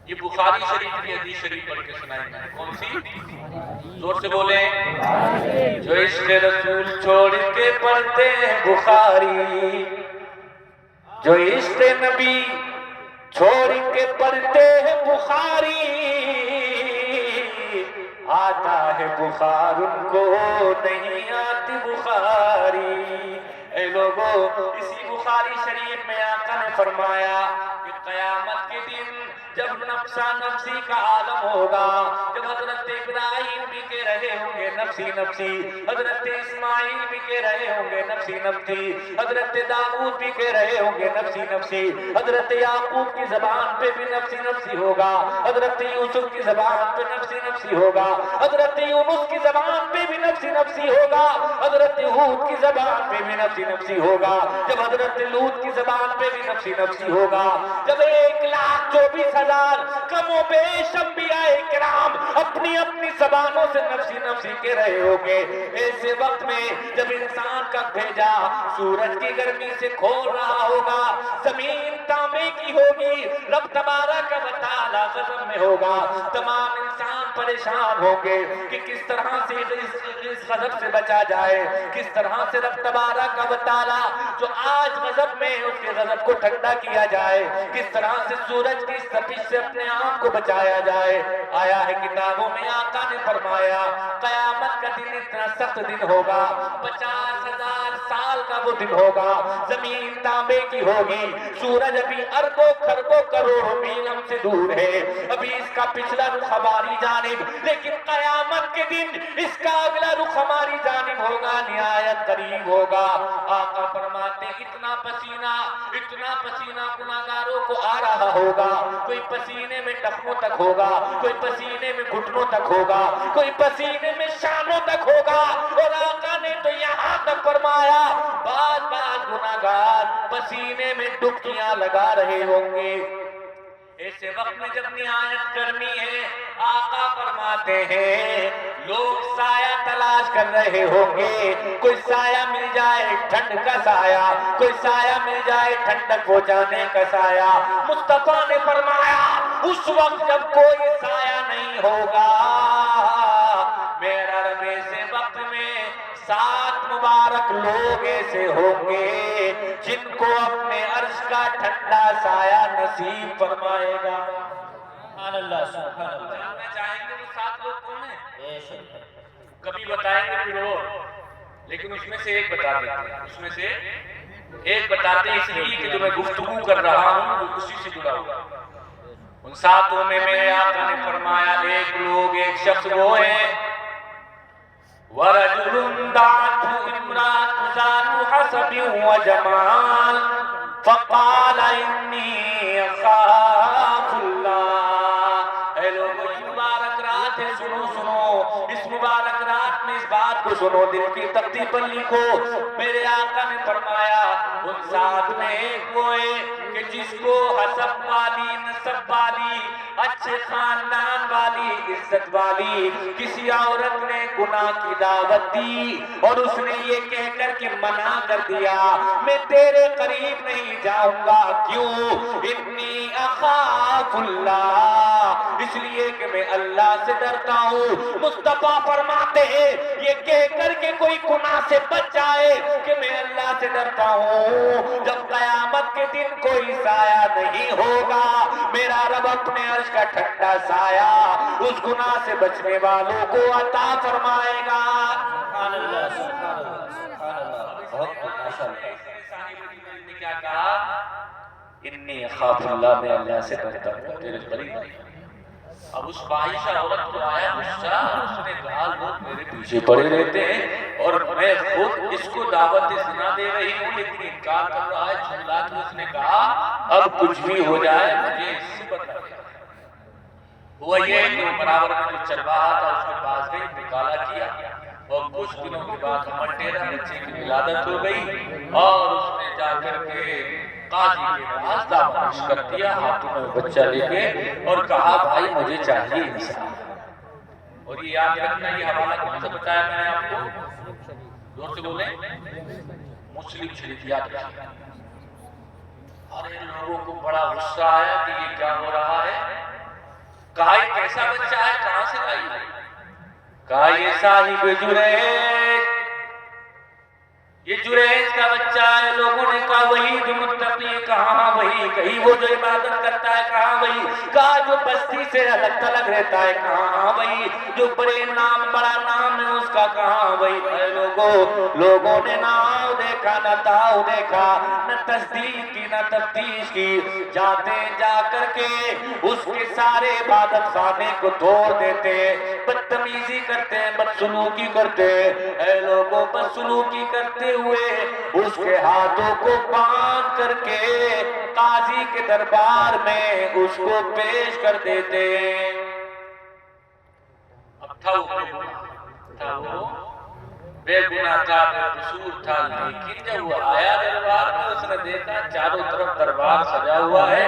یہ بخاری شریف کی حدیث شریف پڑھ کے سنائیں گے. کون سی؟ زور سے بولیں. جو عشق رسول چھوڑ کے پڑھتے ہیں بخاری, جو عشق نبی چھوڑ کے پڑھتے ہیں بخاری, آتا ہے بخار ان کو نہیں آتی بخاری. اے لوگو, اسی بخاری شریف میں آقا نے فرمایا کہ قیامت کے دن جب نفسا نفسی کا عالم ہوگا, جب حضرت ابراہیم بھی کہہ رہے ہوں گے نفسی نفسی, حضرت اسماعیل بھی کہہ رہے ہوں گے نفسی نفسی, حضرت داؤد بھی کہہ رہے ہوں گے نفسی نفسی, حضرت یعقوب کی زبان پہ بھی نفسی نفسی ہوگا, حضرت یوسف کی زبان پہ نفسی نفسی ہوگا, حضرت یونس کی زبان پہ بھی نفسی نفسی ہوگا, حضرت ہود کی زبان پہ بھی نفسی نفسی ہوگا, جب حضرت لوط کی زبان پہ بھی نفسی نفسی ہوگا, جب 1,24,000 کم و بیش انبیاء کرام اپنی اپنی زبانوں سے نفسی نفسی کہہ رہے ہوں گے, ایسے وقت میں جب انسان کا بھیجا سورج کی گرمی سے کھول رہا ہوگا, زمین تانبے کی ہوگی, رب تبارک و تعالی غضب میں ہوگا, تمام انسان پریشان ہوں گے کہ کس طرح سے اس غضب سے بچا جائے, کس طرح سے رب تبارک و تعالی جو آج غضب میں اس کے غضب کو ٹھنڈا کیا جائے, کس طرح سے سورج کی تپش سے اپنے آپ کو بچایا جائے. آیا ہے کتابوں میں آقا نے فرمایا قیامت کا دن اتنا سخت دن ہوگا, 50,000 سال کا وہ دن ہوگا, زمین تانبے کی ہوگی, سورج ابھی اربوں خربوں کروڑوں میل ہم سے دور ہے, ابھی اس کا پچھلا رخ ہماری جانب, لیکن قیامت کے دن اس کا اگلا رخ ہماری جانب ہوگا, نہایت قریب ہوگا. آقا فرماتے اتنا پسینہ گناہگاروں کو آ رہا ہوگا, کوئی پسینے میں ٹخنوں تک ہوگا, کوئی پسینے میں گھٹنوں تک ہوگا, کوئی پسینے میں شانوں تک ہوگا, اور آقا نے تو یہاں تک فرمایا بعض گناہگار پسینے میں ڈبکیاں لگا رہے ہوں گے. ایسے وقت میں جب نہایت گرمی ہے, آقا فرماتے ہیں لوگ سایہ تلاش کر رہے ہوں گے, کوئی سایہ مل جائے ٹھنڈ کا سایہ, کوئی سایہ مل جائے ٹھنڈک پہنچانے کا سایہ. مصطفیٰ نے فرمایا اس وقت جب کوئی سایہ نہیں ہوگا, میرا رب ایسے وقت میں 7 مبارک لوگ ایسے ہوں گے جن کو اپنے عرش کا ٹھنڈا سایہ نصیب فرمائے گا. سبحان اللہ, سبحان اللہ. جاننا چاہیں گے وہ 7 لوگ کون ہیں؟ بے شک. کبھی بتائیں گے پھر اور, لیکن اس میں سے ایک بتا دیتے ہیں, اس میں سے ایک بتاتے ہیں اس لیے کہ جو میں گفتگو کر رہا ہوں وہ اسی سے جڑا ہوا. ان 7 میں میرے آقا نے فرمایا ایک شخص وہ ہے وَرَجُلٌ دَعَتْهُ امْرَأَةٌ ذَاتُ حَسَبٍ وَجَمَالٍ فَقَالَ إِنِّي أَخَافُ اللَّهَ. اے لوگو یہ مبارک رات ہے, سنو اس مبارک رات میں اس بات کو سنو, دل کی تختی پر لکھو. میرے آقا نے فرمایا ان 7 میں ایک وہ ہے کہ جس کو حسب والی, نسب والی, اچھے خاندان والی, عزت والی کسی عورت نے گناہ کی دعوت دی اور اس نے یہ کہہ کر کے منع کر دیا میں تیرے قریب نہیں جاؤں گا. کیوں؟ انی اخاف اللہ, اس لیے کہ میں اللہ سے ڈرتا ہوں. مصطفیٰ فرماتے ہیں یہ کہہ کر کے کوئی گناہ سے بچ جائے کہ میں اللہ سے ڈرتا ہوں, جب قیامت کے دن کوئی سایہ نہیں ہوگا, میرا رب اپنے عرش کا ٹھنڈا سایہ اس گناہ سے بچنے والوں کو عطا فرمائے گا. سبحان اللہ, سبحان اللہ, سبحان اللہ. نے کیا کہا؟ انی اخاف اللہ، میں اللہ سے ڈرتا ہوں، تیرے قریب نہیں۔ اب اس فاحشہ عورت کو آیا غصہ، اس نے کہا لوگ میرے پیچھے پڑے رہتے ہیں اور میں خود اس کو دعوت زنا دے رہی ہوں لیکن انکار کر رہا ہے، جھلا کے اس نے کہا اب کچھ بھی ہو جائے مجھے اس سے بدلا لے۔ ہوا یہ کہ وہ برابر میں جو چرواہا تھا اس کے پاس گئی، مطالعہ کیا اور کچھ دنوں کے بعد ہمر ٹیرا بچے کی ولادت ہو گئی اور اس نے جا کر کے قاضی کے پاس دعویٰ کر دیا ہاتھوں میں بچہ لے کے اور کہا بھائی مجھے چاہیے انصاف۔ اور یہ یاد رکھنا، یہ حوالہ کون سا بتایا میں نے آپ کو؟ زور سے بولیں، مسلم شریف، یاد رکھیے۔ اور ان لوگوں کو بڑا غصہ آیا کہ یہ کیا ہو رہا ہے؟ کہا یہ کیسا بچہ ہے، کہاں سے لائی ہے؟ کہا یہ صاحب جریج، یہ جریج کا بچہ ہے۔ لوگوں نے کہا وہی جو متقی ہے، کہاں وہی؟ کہیں وہ جو عبادت کرتا ہے، کہاں وہی؟ کہا جو بستی سے الگ تھلگ رہتا ہے، کہاں وہی؟ جو بڑے نام، بڑا نام ہے اس کا، کہاں وہی؟ اے لوگوں نے نہ آؤ دیکھا، نہ تاؤ دیکھا، نہ تصدیق کی، نہ تفتیش کی، جاتے جا کر کے اس کے سارے عبادت خانے کو توڑ دیتے، بدتمیزی کرتے، بدسلوکی کرتے۔ اے لوگوں، بدسلوکی کرتے ہوئے اس کے ہاتھوں کو باندھ کر کے قاضی کے دربار میں اس کو پیش کر دیتے۔ اب تھا وہ بے گناہ تھا، بے قصور تھا، لیکن جب وہ آیا دربار میں اس نے دیکھا چاروں طرف دربار سجا ہوا ہے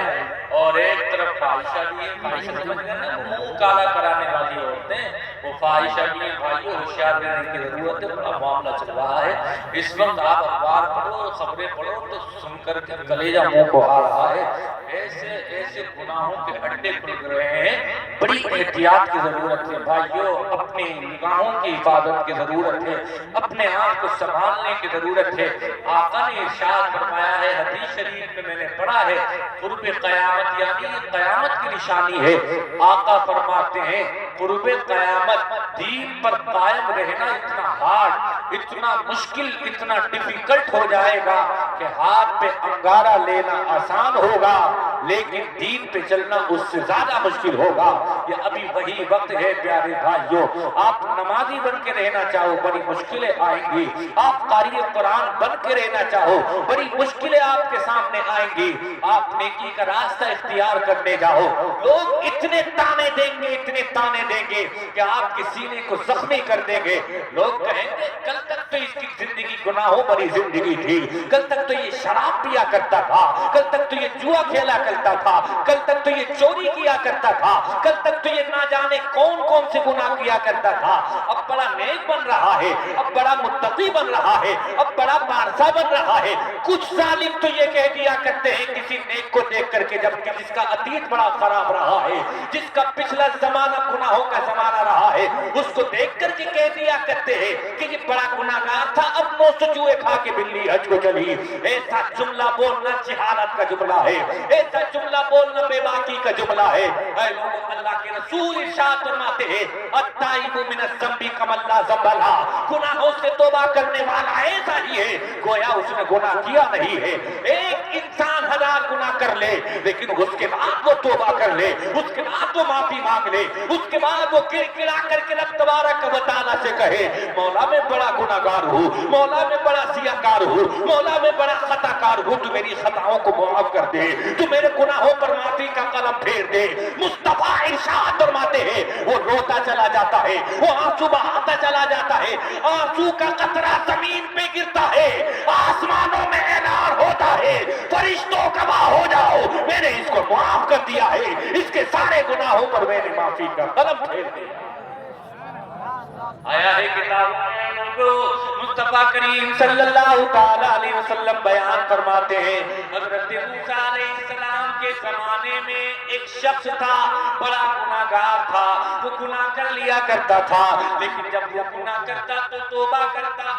اور ایک طرف فاحشہ بھی ہے۔ فاحشہ سمجھ گئے نا، منہ کالا کرانے والی عورتیں، وہ فاحشہ بھی ہیں۔ بھائیو ہوشیار رہنے کی ضرورت ہے، بڑا معاملہ چل رہا ہے اس وقت۔ آپ اخبار پڑھو، خبریں پڑھو تو سن کر کے کلیجہ منہ کو آ رہا ہے۔ ایسے گناہوں کے اڈے کھل رہے ہیں، بڑی احتیاط کی ضرورت ہے بھائیو۔ اپنی نگاہوں کی حفاظت کی ضرورت ہے، اپنے آپ کو سنبھالنے کی ضرورت ہے۔ آقا نے ارشاد فرمایا ہے، حدیث شریف میں نے پڑھا ہے، قرب قیامت یعنی قیامت کی نشانی ہے۔ آقا فرماتے ہیں قرب قیامت دین پر قائم رہنا اتنا ہارڈ، اتنا مشکل، اتنا ڈیفیکلٹ ہو جائے گا کہ ہاتھ پہ انگارہ لینا آسان ہوگا لیکن دین پہ چلنا اس سے زیادہ مشکل ہوگا۔ یہ ابھی وہی وقت ہے پیارے بھائیوں۔ آپ نمازی بن کے رہنا چاہو، بڑی مشکلیں آئیں گی۔ آپ قاری قرآن بن کے رہنا چاہو، بڑی مشکلیں آپ کے سامنے آئیں گی۔ آپ نیکی کا راستہ اختیار کرنے جاؤ، لوگ اتنے تانے دیں گے، اتنے تانے دیں گے کہ آپ کے سینے کو زخمی کر دیں گے۔ لوگ کہیں گے کل تک تو اس کی زندگی گناہوں بھری زندگی تھی، کل تک تو یہ شراب پیا کرتا تھا، کل تک تو یہ جوا کھیلا کرتا تھا، کل تک تو یہ چوری کیا کرتا تھا، کل تک تو یہ نہ جانے کون کون سے گناہ کیا کرتا تھا۔ اب بڑا نیک بن رہا ہے، اب بڑا متقی بن رہا ہے، اب بڑا بارسا بن رہا ہے۔ کچھ ظالم تو یہ کہہ دیا کرتے ہیں کسی نیک کو دیکھ کر کے، جبکہ جس کا عتیت بڑا خراب رہا ہے، جس کا پچھلا زمانہ گناہوں کا زمانہ رہا ہے، اس کو دیکھ کر کے کہہ دیا کرتے ہیں کہ یہ بڑا گناہگار تھا، اب 900 چوہے کھا کے بلی حج کو چلی۔ ایسا جملہ بولنا جہالت کا جملہ ہے، ایسا جملہ بولنا بے باکی کا جملہ ہے۔ اے لوگوں، اللہ کے رسول ارشاد فرماتے ہیں التائب من الذنب کمن لا ذنب لہ، گناہوں سے توبہ کرنے والا ایسا ہی ہے گویا اس نے گناہ کیا نہیں ہے۔ ایک انسان 1000 گناہ کر لے لیکن اس کے بعد وہ توبہ کر لے، اس کے بعد وہ معافی مانگ لے، اس کے بعد وہ کڑکڑا کر کے رب تبارک و تعالیٰ سے کہے مولا میں بڑا گناہگار ہوں، مولا میں بڑا سیاکار ہوں، مولا میں بڑا خطا کار ہوں، تو میری خطاؤں کو معاف کر دے، تو میرے گناہوں پر معافی کا قلم پھیر دے۔ مصطفیٰ ارشاد فرماتے ہیں وہ روتا چلا جاتا ہے، وہ آنسو بہاتا چلا جاتا ہے، آنسو کا قطرہ زمین پہ گرتا ہے، آسمانوں میں اعلان ہوتا ہے فرشتوں گواہ ہو جاؤ میں نے اس کو معاف کر دیا ہے، اس کے سارے گناہوں پر میں نے معافی کا قلم پھیر دیا۔ آیا ہے کتاب میں مصطفیٰ کریم صلی اللہ تعالیٰ علیہ وسلم بیان فرماتے ہیں حضرت موسیٰ علیہ السلام کے زمانے میں ایک شخص تھا، بڑا گناہگار تھا، وہ گناہ کر لیا کرتا تھا، لیکن جب وہ گناہ کرتا تو توبہ کرتا،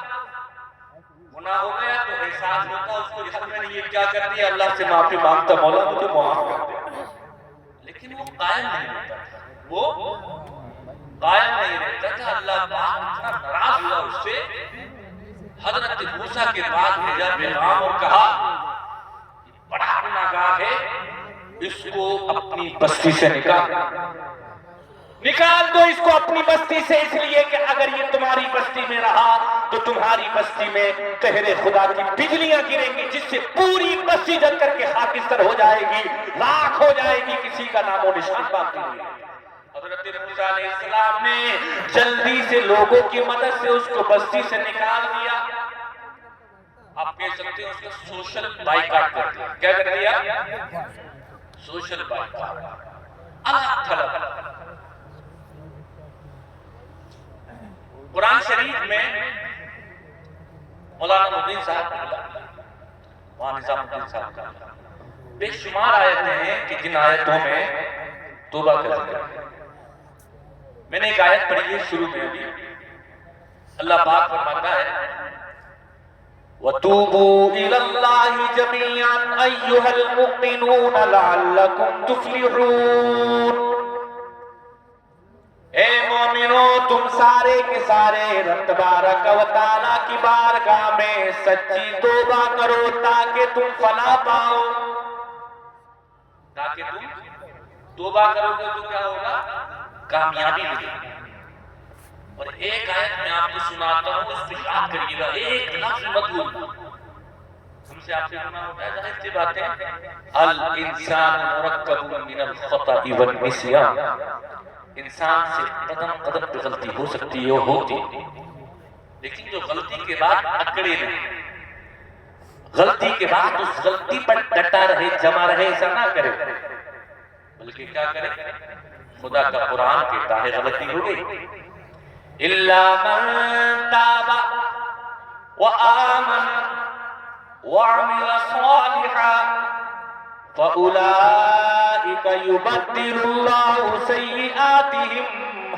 گناہ ہو گیا تو احساس ہوتا اس کو یار میں نے یہ کیا کر دیا، اللہ سے معافی مانگتا مولا مجھے معاف کر دے، لیکن وہ قائم نہیں ہوتا تھا، وہ قائم نہیں رہتا تھا۔ اللہ پاک اتنا ناراض ہوا اس سے، حضرت موسیٰ کے پاس بھیجا پیغام اور کہا بڑا گناہگار ہے، اس کو اپنی بستی سے نکال دو اس کو اپنی بستی سے، اس لیے کہ اگر یہ تمہاری بستی میں رہا تو تمہاری بستی میں قہر خدا کی بجلیاں گریں گی، جس سے پوری بستی جل کر کے خاکستر ہو جائے گی، راکھ ہو جائے گی، کسی کا نام و نشان باقی نہیں ہے۔ حضرت موسیٰ علیہ السلام نے جلدی سے لوگوں کی مدد سے اس کو بستی سے نکال دیا۔ آپ کہہ سکتے ہیں اس کا سوشل بائیکاٹ کر دیا۔ کیا کر دیا؟ سوشل بائیکاٹ، الگ تھلگ۔ قرآن شریف میں مولانا الدین صاحب وہاں نظام الدین صاحب کا بے شمار آیتیں ہیں کہ جن آیتوں میں توبہ کا ذکر ہے۔ میں نے ایک آیت پڑھی ہے شروع میں بھی، اللہ پاک فرماتا ہے وَتُوبُوا إِلَى اللَّهِ جَمِيعًا أَيُّهَا الْمُؤْمِنُونَ لَعَلَّكُمْ تُفْلِحُونَ۔ اے مومنو تم سارے کے سارے رب تبارک و تعالیٰ کی بارگاہ میں سچی توبہ کرو تاکہ تم فلاح پاؤ۔ تاکہ تم توبہ کرو گے تو کیا ہوگا؟ کامیابی ملے گی۔ اور ایک آیت میں آپ کو سناتا ہوں، اس پہ یاد کریے گا، ایک لفظ مت بھولنا۔ ہم سے آپ سے سنا ہوتا ہے ظاہر سی باتیں، الانسان مرکب من الخطأ والنسیان، انسان سے قدم قدم پہ غلطی ہو سکتی ہے اور ہوتی ہے، لیکن جو غلطی کے بعد اکڑے نہیں، غلطی کے بعد اس غلطی پر ڈٹا رہے، جمع رہے، ایسا نہ کرے، بلکہ کیا کرے؟ خدا کا قرآن کہتا ہے غلطی ہو گئی إِلَّا مَن تَابَ وَآمَنَ وَعَمِلَ صَالِحًا فَأُولَئِكَ يُبَدِّلُ اللَّهُ سَيِّئَاتِهِمْ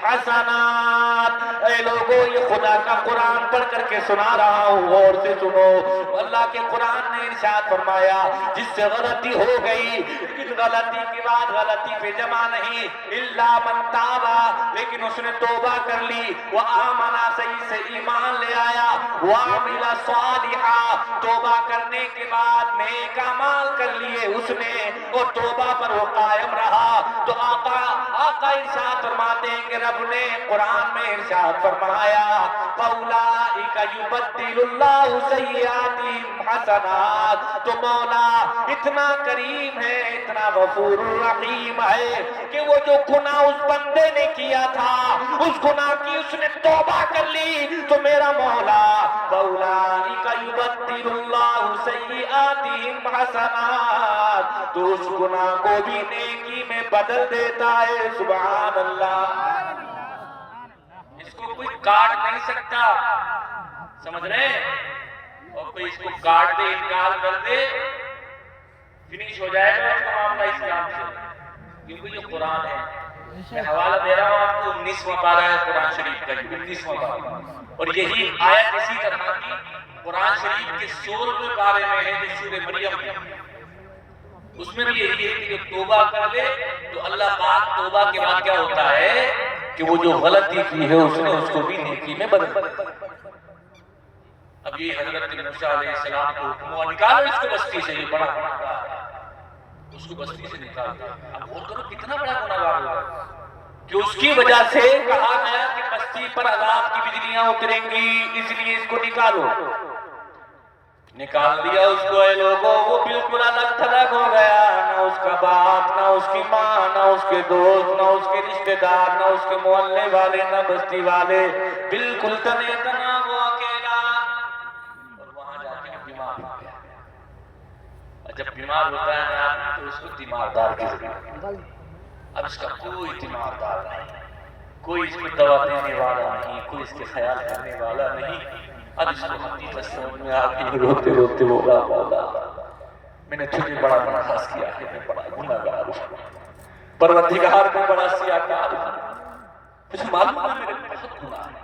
حسنات۔ اے لوگوں یہ خدا کا قرآن پڑھ کر کے سنا رہا ہوں، غور سے سنو۔ اللہ کے قرآن نے ارشاد فرمایا جس سے غلطی ہو گئی، لیکن غلطی کے بعد غلطی پہ جمع نہیں، الا من تابا، لیکن اس نے توبہ کر لی، وآمنا صحیح سے ایمان لے آیا، وعمل صالحا، توبہ کرنے کے بعد نیک اعمال کر لیے اس نے، اور توبہ پر وہ قائم رہا، تو آقا ارشاد فرماتے ہیں کہ رب نے قرآن میں ارشاد فرمایا فَأُولَئِكَ يُبَدِّلُ اللَّهُ سَيِّئَاتِهِمْ حَسَنَات۔ تو مولا اتنا کریم ہے، اتنا غفور الرحیم ہے کہ وہ جو گناہ اس بندے نے کیا تھا، اس گناہ کی اس نے توبہ کر لی، تو میرا مولا فَأُولَئِكَ يُبَدِّلُ اللَّهُ سَيِّئَاتِهِمْ حَسَنَات، تو اس گناہ کو بھی نیکی میں بدل دیتا ہے۔ سبحان اللہ، اس کو کوئی کاٹ نہیں سکتا، سمجھ رہے ہیں؟ اور کوئی اس کو کاٹ دے، انکار کر دے، فنش ہو جائے گا اس کا معاملہ اسلام سے، کیونکہ یہ قرآن ہے۔ میں حوالہ دے رہا ہوں آپ کو، 19واں پارہ ہے قرآن شریف کا، 19واں پارہ، اور یہی آیت اسی طرح کی قرآن شریف کے 16ویں پارے میں ہے جو سورہ مریم ہے، اس میں بھی یہی ہے کہ جو توبہ کر لے تو اللہ پاک توبہ کے بعد کیا ہوتا ہے کہ وہ جو غلطی کی ہے اس نے اس کو بھی نیکی میں بدل دیتا ہے۔ اب یہ حضرت موسیٰ علیہ السلام کو حکم ہوا نکالو اس کو بستی سے، یہ بڑا گناہگار ہے، اس کو بستی سے نکال دیا۔ اب غور کرو کتنا بڑا گناہگار ہوا کہ اس کی وجہ سے کہا گیا کہ بستی پر عذاب کی بجلیاں اتریں گی، اس لیے اس کو نکالو۔ نکال دیا اس کو۔ اے لوگوں وہ بالکل الگ تھلگ ہو گیا، نہ اس کا باپ، نہ اس کی ماں، نہ اس کے دوست، نہ اس کے رشتہ دار، نہ اس کے محلے والے، نہ بستی والے، بالکل تنے تنا وہ اکیلا، اور وہاں جا کے بیمار ہو گیا۔ اور جب بیمار ہوتا ہے نا تو اس کو تیماردار کی ضرورت ہے۔ اب اس کا کوئی تیماردار نہیں، کوئی اس کو دوا دینے والا نہیں، کوئی اس کے خیال کرنے والا نہیں۔ اب اس کو حقیقت سمجھ میں آ کے روتے روتے بولا مولا میں نے تجھے بڑا ناراض کیا ہے، میں بڑا گناہگار ہوں، پروردگار میں بڑا سیاکار ہوں، مجھے معلوم ہے میرے بہت گناہ ہے،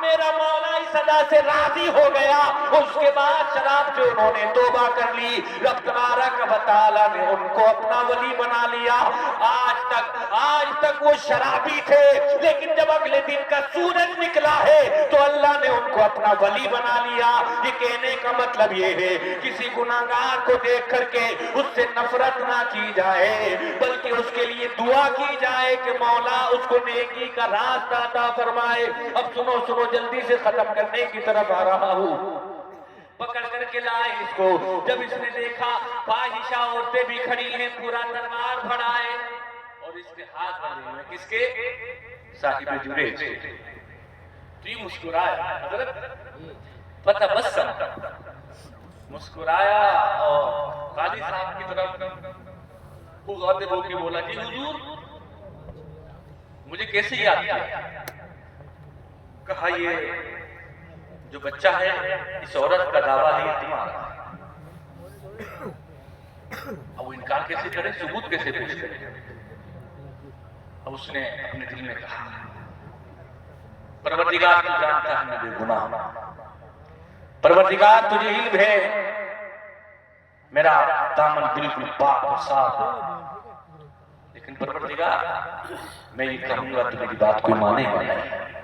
میرا مولا اس ادا سے راضی ہو گیا۔ اس کے بعد شراب سے انہوں نے توبہ کر لی، رب تبارک و تعالیٰ نے ان کو اپنا ولی بنا لیا۔ آج تک وہ شرابی تھے، لیکن جب اگلے دن کا سورج نکلا ہے تو اللہ نے ان کو اپنا ولی بنا لیا۔ یہ کہنے کا مطلب یہ ہے کسی گناہگار کو دیکھ کر کے اس سے نفرت نہ کی جائے، بلکہ اس کے لیے دعا کی جائے کہ مولا اس کو نیکی کا راستہ عطا فرمائے۔ اب سنو جلدی سے ختم کرنے کی طرف آ رہا ہوں۔ پکڑ کر کے لائے اس کو، جب اس نے دیکھا فاحشہ عورتیں بھی کھڑی ہیں، پورا دربار بھرا ہے اور اس کے ہاتھ بندھے ہوئے، کس کے؟ صاحب جریج کے۔ تو یہ مسکرایا حضرت فتبسم، مسکرایا اور قاضی صاحب کی طرف وہ غاضب ہو کے بولا کہ حضور مجھے کیسے یاد کیا؟ کہا یہ جو بچہ ہے اس عورت کا دعویٰ ہے تمہارا، اب وہ انکار کیسے کرے، ثبوت کیسے پیش کرے؟ اب اس نے اپنے دل میں کہا پروردگار تو جانتا ہے میں بے گناہ، پروردگار تجھے علم ہے میرا دامن بالکل پاک اور صاف ہے، لیکن پروردگار میں یہ کہوں گا تو میری بات کوئی مانے گا نہیں۔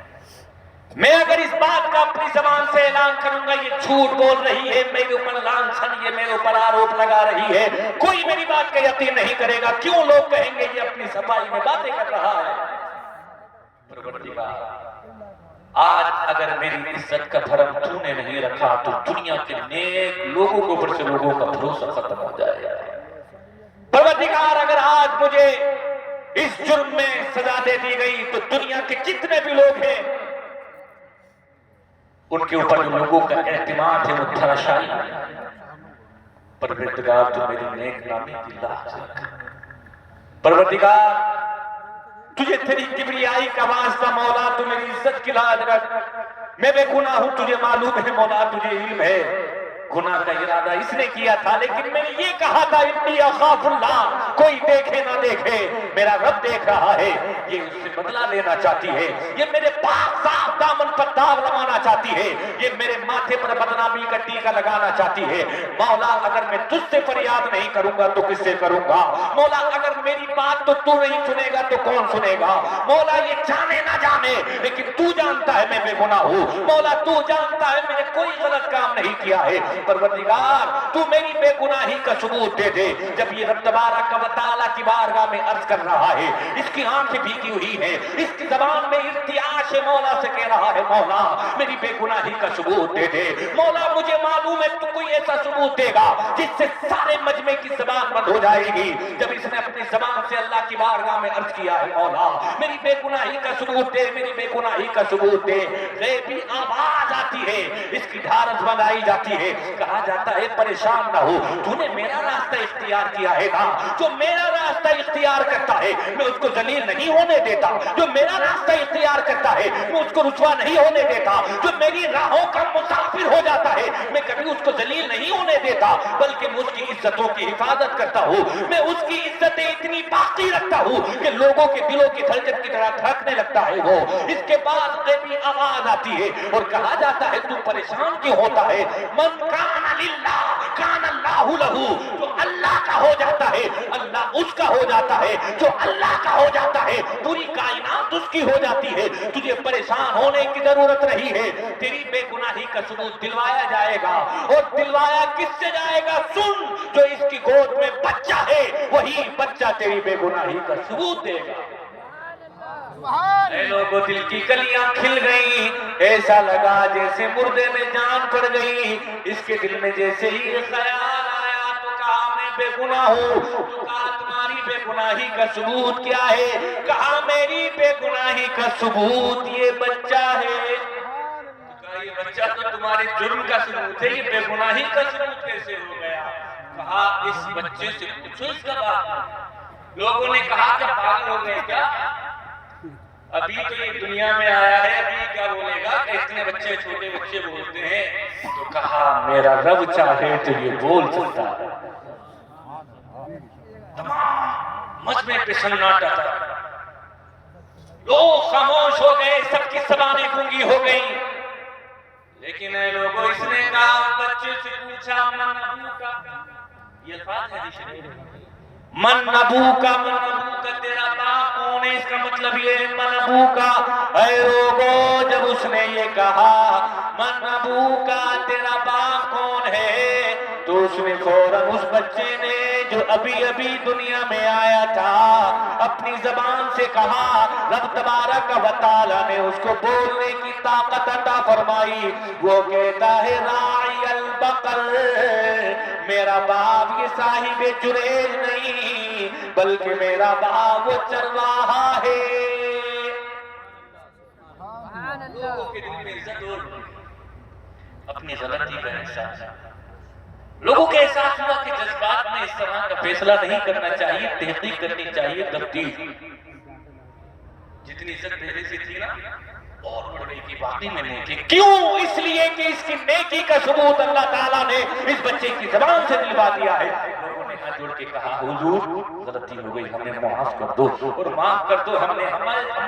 میں اگر اس بات کا اپنی زبان سے اعلان کروں گا یہ جھوٹ بول رہی ہے، میرے اوپر لانچھن، یہ میرے اوپر آروپ لگا رہی ہے، کوئی میری بات کا یقین نہیں کرے گا، کیوں لوگ کہیں گے یہ اپنی صفائی میں باتیں کر رہا ہے۔ پروردگار آج اگر میری عزت کا بھرم تو نے نہیں رکھا تو دنیا کے نیک لوگوں کے اوپر سے لوگوں کا بھروسہ ختم ہو جائے گا۔ پروردگار اگر آج مجھے اس جرم میں سزا دے دی گئی تو دنیا کے جتنے بھی لوگ ہیں ان کے اوپر جو لوگوں کا اعتماد ہے وہ دھراشائی ہے۔ پروردگار تو میری نیک نامی کی لاج رکھ، پروردگار تجھے تیری کبریائی کا واسطہ مولا تو میری عزت کی لاج رکھ، میں بے گناہ ہوں تجھے معلوم ہے مولا، تجھے علم ہے گناہ کا ارادہ اس نے کیا تھا، لیکن میں نے یہ کہا تھا انی اخاف اللہ، کوئی دیکھے نہ دیکھے میرا رب دیکھ رہا ہے، یہ اس سے بدلہ لینا چاہتی ہے، یہ میرے پاک صاف دامن پر داغ لگانا چاہتی ہے، یہ میرے ماتھے پر بدنامی کا ٹیکا لگانا چاہتی ہے۔ مولا اگر میں تجھ سے فریاد نہیں کروں گا تو کس سے کروں گا؟ مولا اگر میری بات تو نہیں سنے گا تو کون سنے گا؟ مولا یہ جانے نہ جانے لیکن تو جانتا ہے میں بے گناہ ہوں، مولا تو جانتا ہے میں نے کوئی غلط کام نہیں کیا ہے۔ پروردگار تو میری بے گناہی کا ثبوت دے دے۔ جب یہ رب تبارک و تعالیٰ کی بارگاہ میں عرض کر رہا ہے، اس کی آنکھیں بھیگی ہوئی ہیں، اس کی زبان میں ارتعاش مولا سے کہہ رہا ہے مولا میری بے گناہی کا ثبوت دے دے، مولا مجھے معلوم ہے تو کوئی ایسا ثبوت دے گا جس سے سارے مجمع کی زبان بند ہو جائے گی۔ جب اس نے اپنی زبان سے اللہ کی بارگاہ میں عرض کیا ہے مولا میری بے گناہی کا ثبوت دے، میری بے گناہی کا ثبوت دے، غیبی آواز آتی ہے، اس کی ڈھارس بنائی جاتی ہے، کہا جاتا ہے پریشان نہ ہو، تو نے میرا راستہ اختیار کیا ہے نا، جو میرا راستہ اختیار کرتا ہے میں اس کو ذلیل نہیں ہونے دیتا، جو میرا راستہ اختیار کرتا ہے میں اس کو رسوا نہیں ہونے دیتا، جو میری راہوں کا مسافر ہو جاتا ہے میں کبھی اس کو ذلیل نہیں ہونے دیتا، بلکہ میں اس کی عزتوں کی حفاظت کرتا ہوں، میں اس کی عزتیں اتنی باقی رکھتا ہوں کہ لوگوں کے دلوں کی دھڑکن کی طرح دھڑکنے لگتا ہے وہ۔ اس کے بعد غیبی آواز آتی ہے اور کہا جاتا ہے تو پریشان کیوں ہوتا ہے؟ من کان للہ کان اللہ لہو، جو اللہ کا ہو جاتا ہے اللہ اس کا ہو جاتا ہے، جو اللہ کا ہو جاتا ہے پوری کائنات اس کی ہو جاتی ہے۔ تجھے پریشان ہونے کی ضرورت نہیں ہے، تیری بے گناہی کا ثبوت دلوایا جائے گا، اور دلوایا کس سے جائے گا؟ سن، جو اس کی گود میں بچہ ہے وہی بچہ تیری بے گناہی کا ثبوت دے گا۔ اے لوگوں دل کی کلیاں کھل گئیں، ایسا لگا جیسے مردے میں جان پڑ گئی، اس کے دل میں جیسے ہی خیال آیا تو کہا میں بے گناہ ہوں، تو کہا تمہاری بے گناہی کا ثبوت کیا ہے؟ کہا میری بے گناہی کا ثبوت یہ بچہ ہے۔ یہ بچہ تو تمہارے جرم کا ثبوت ہے، یہ بے گناہی کا ثبوت کیسے ہو گیا؟ کہا اس بچے سے پوچھو اس کا بات۔ لوگوں نے کہا کہ پاگل ہو گئے کیا؟ ابھی تو یہ دنیا میں آیا ہے، ابھی کیا بولے گا کہ اتنے بچے چھوٹے بچے بولتے ہیں؟ تو کہا میرا رب چاہے تو یہ بول سکتا ہے۔ تمام مجمع پہ سناٹا تھا، لوگ خاموش ہو گئے، سب کی زبانیں گونگی ہو گئی. لیکن اے لوگوں، اس نے کہا، بچے سے پوچھا، من ابو کا، یہ الفاظ ہے حدیث شریف، من ابو کا، من ابو کا، تیرا باپ کون ہے؟ اس کا مطلب یہ ہے من ابو کا. اے لوگوں، جب اس نے یہ کہا من ابو کا، تیرا باپ کون ہے، تو اس نے فوراً اس بچے نے جو ابھی ابھی دنیا میں آیا تھا اپنی زبان سے کہا. رب تبارک و تعالیٰ نے اس کو بولنے کی طاقت عطا فرمائی. وہ کہتا ہے راعی البقر، میرا باپ یہ صاحب جریج نہیں بلکہ میرا باپ وہ چرواہا ہے. لوگوں کے دل میں عزت اور اپنی غلطی کا احساس، لوگوں کے احساس ہوا کہ جذبات میں اس طرح کا فیصلہ نہیں کرنا چاہیے، تحقیق کرنی چاہیے، تفتیش. جتنی عزت پہلے سے تھی نا اور بڑھ گئی کہ واقعی میں نیکی. کیوں؟ اس لیے کہ اس کی نیکی کا ثبوت اللہ تعالیٰ نے اس بچے کی زبان سے دلوا دیا ہے. لوگوں نے ہاتھ جوڑ کے کہا حضور غلطی ہو گئی، ہمیں معاف کر دو اور معاف کر دو. ہم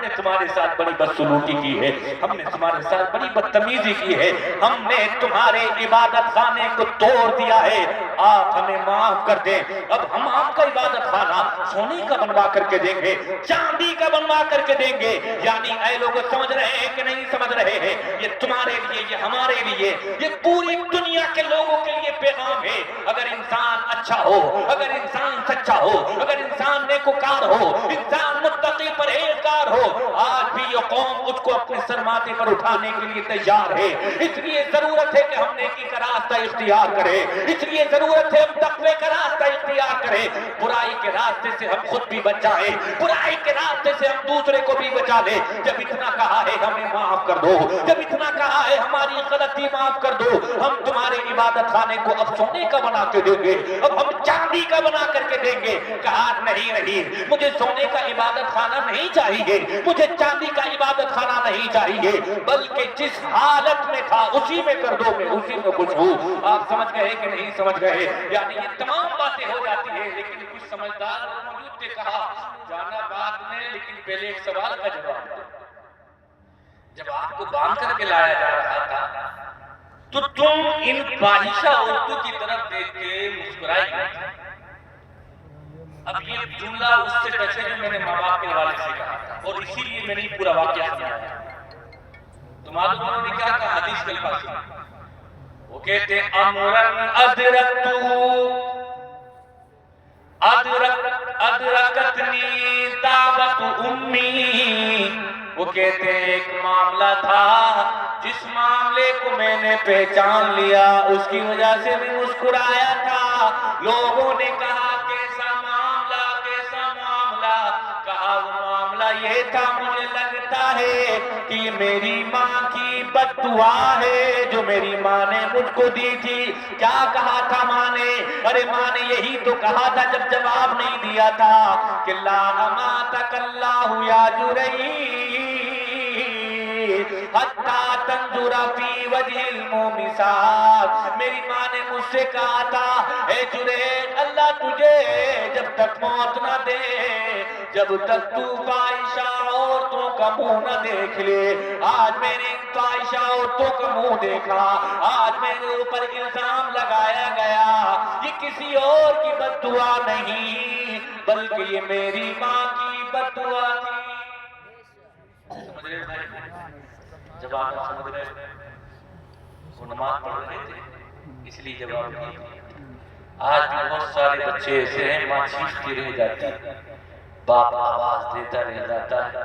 نے تمہارے ساتھ بڑی بدسلوکی کی ہے، ہم نے تمہارے ساتھ بڑی بدتمیزی کی ہے، ہم نے تمہارے عبادت خانے کو توڑ دیا ہے، آپ ہمیں معاف کر دیں. اب ہم آپ کا عبادت خانہ سونے کا بنوا کر کے دیں گے، چاندی کا بنوا کر کے دیں گے. یعنی اے لوگ سمجھ رہے ہیں کہ نہیں سمجھ رہے ہیں؟ یہ تمہارے لیے، یہ ہمارے لیے، یہ پوری دنیا کے لوگوں کے لیے پیغام ہے. اگر انسان اچھا ہو، اگر انسان سچا ہو، اگر انسان نیکوکار ہو، انسان متقی پرہیزگار ہو، آج بھی یہ قوم اس کو اپنے سر ماتھے پر اٹھانے کے لیے تیار ہے. اس لیے ضرورت ہے کہ ہم نیکی کا راستہ اختیار کریں، اس لیے ضرورت ہے ہم تقوی کا راستہ اختیار کریں. برائی کے راستے سے ہم خود بھی بچ جائیں، برائی کے راستے سے ہم دوسرے کو بھی بچا لیں. جب اتنا کہا ہے ہمیں معاف کر دو، جب اتنا کہا ہے ہماری غلطی معاف کر دو، ہم تمہارے عبادت خانے کو اب سونے کا بنا کے دیں گے، اب ہم چاندی کا بنا کر کے دیں گے. کہا نہیں، مجھے سونے کا عبادت خانہ نہیں چاہیے، مجھے چاندی کا عبادت خانہ نہیں چاہیے، بلکہ جس حالت میں تھا اسی میں کر دو، میں اسی میں خوش ہوں. آپ سمجھ گئے کہ نہیں سمجھ گئے؟ یعنی یہ تمام باتیں ہو جاتی ہیں، لیکن کچھ سمجھدار لوگ موجود تھے. کہا جانا بعد میں، لیکن پہلے ایک سوال کا جواب دو. جب آپ کو باندھ کر کے لایا جا رہا تھا تو تم ان فاحشہ عورتوں کی طرف دیکھ کے مسکرائے گئے. اب یہ جملہ اس سے ٹچ ہے جو میں نے ماں باپ کے حوالے سے کہا تھا، اور اسی لیے میں نے پورا واقعہ سنایا. تو معلوم انہوں نے کیا کہا؟ حدیث کے الفاظ سنا. وہ کہتے ہیں امرن ادرکتنی دعوت امی. وہ کہتے ہیں ایک معاملہ تھا جس معاملے کو میں نے پہچان لیا، اس کی وجہ سے میں مسکرایا تھا. لوگوں نے کہا کیسا معاملہ، کیسا معاملہ؟ کہا وہ معاملہ یہ تھا، مجھے لگتا ہے کہ یہ میری ماں کی بد دعا ہے جو میری ماں نے مجھ کو دی تھی. کیا کہا تھا ماں نے؟ ارے ماں نے یہی تو کہا تھا جب جواب نہیں دیا تھا کہ لا اماتک اللہ یا جریج حتی تنظر فی وجہ المومسات. میری ماں نے مجھ سے کہا تھا اے جریج، اللہ تجھے جب تک موت نہ دے، جب تک تو فاحشہ عورتوں کا منہ نہ دیکھ لے. آج میں نے فاحشہ عورتوں کا منہ دیکھا، آج میرے اوپر الزام لگایا گیا. یہ کسی اور کی بد دعا نہیں بلکہ یہ میری ماں کی بد دعا تھی. سمجھ رہے بھائی؟ جب آپ سمجھ رہے وہ نماز پڑھ رہے تھے اس لیے جواب نہیں دیا. آج بھی بہت سارے بچے ایسے ہیں ماں چیختی رہ جاتی، باپ آواز دیتا رہ جاتا ہے،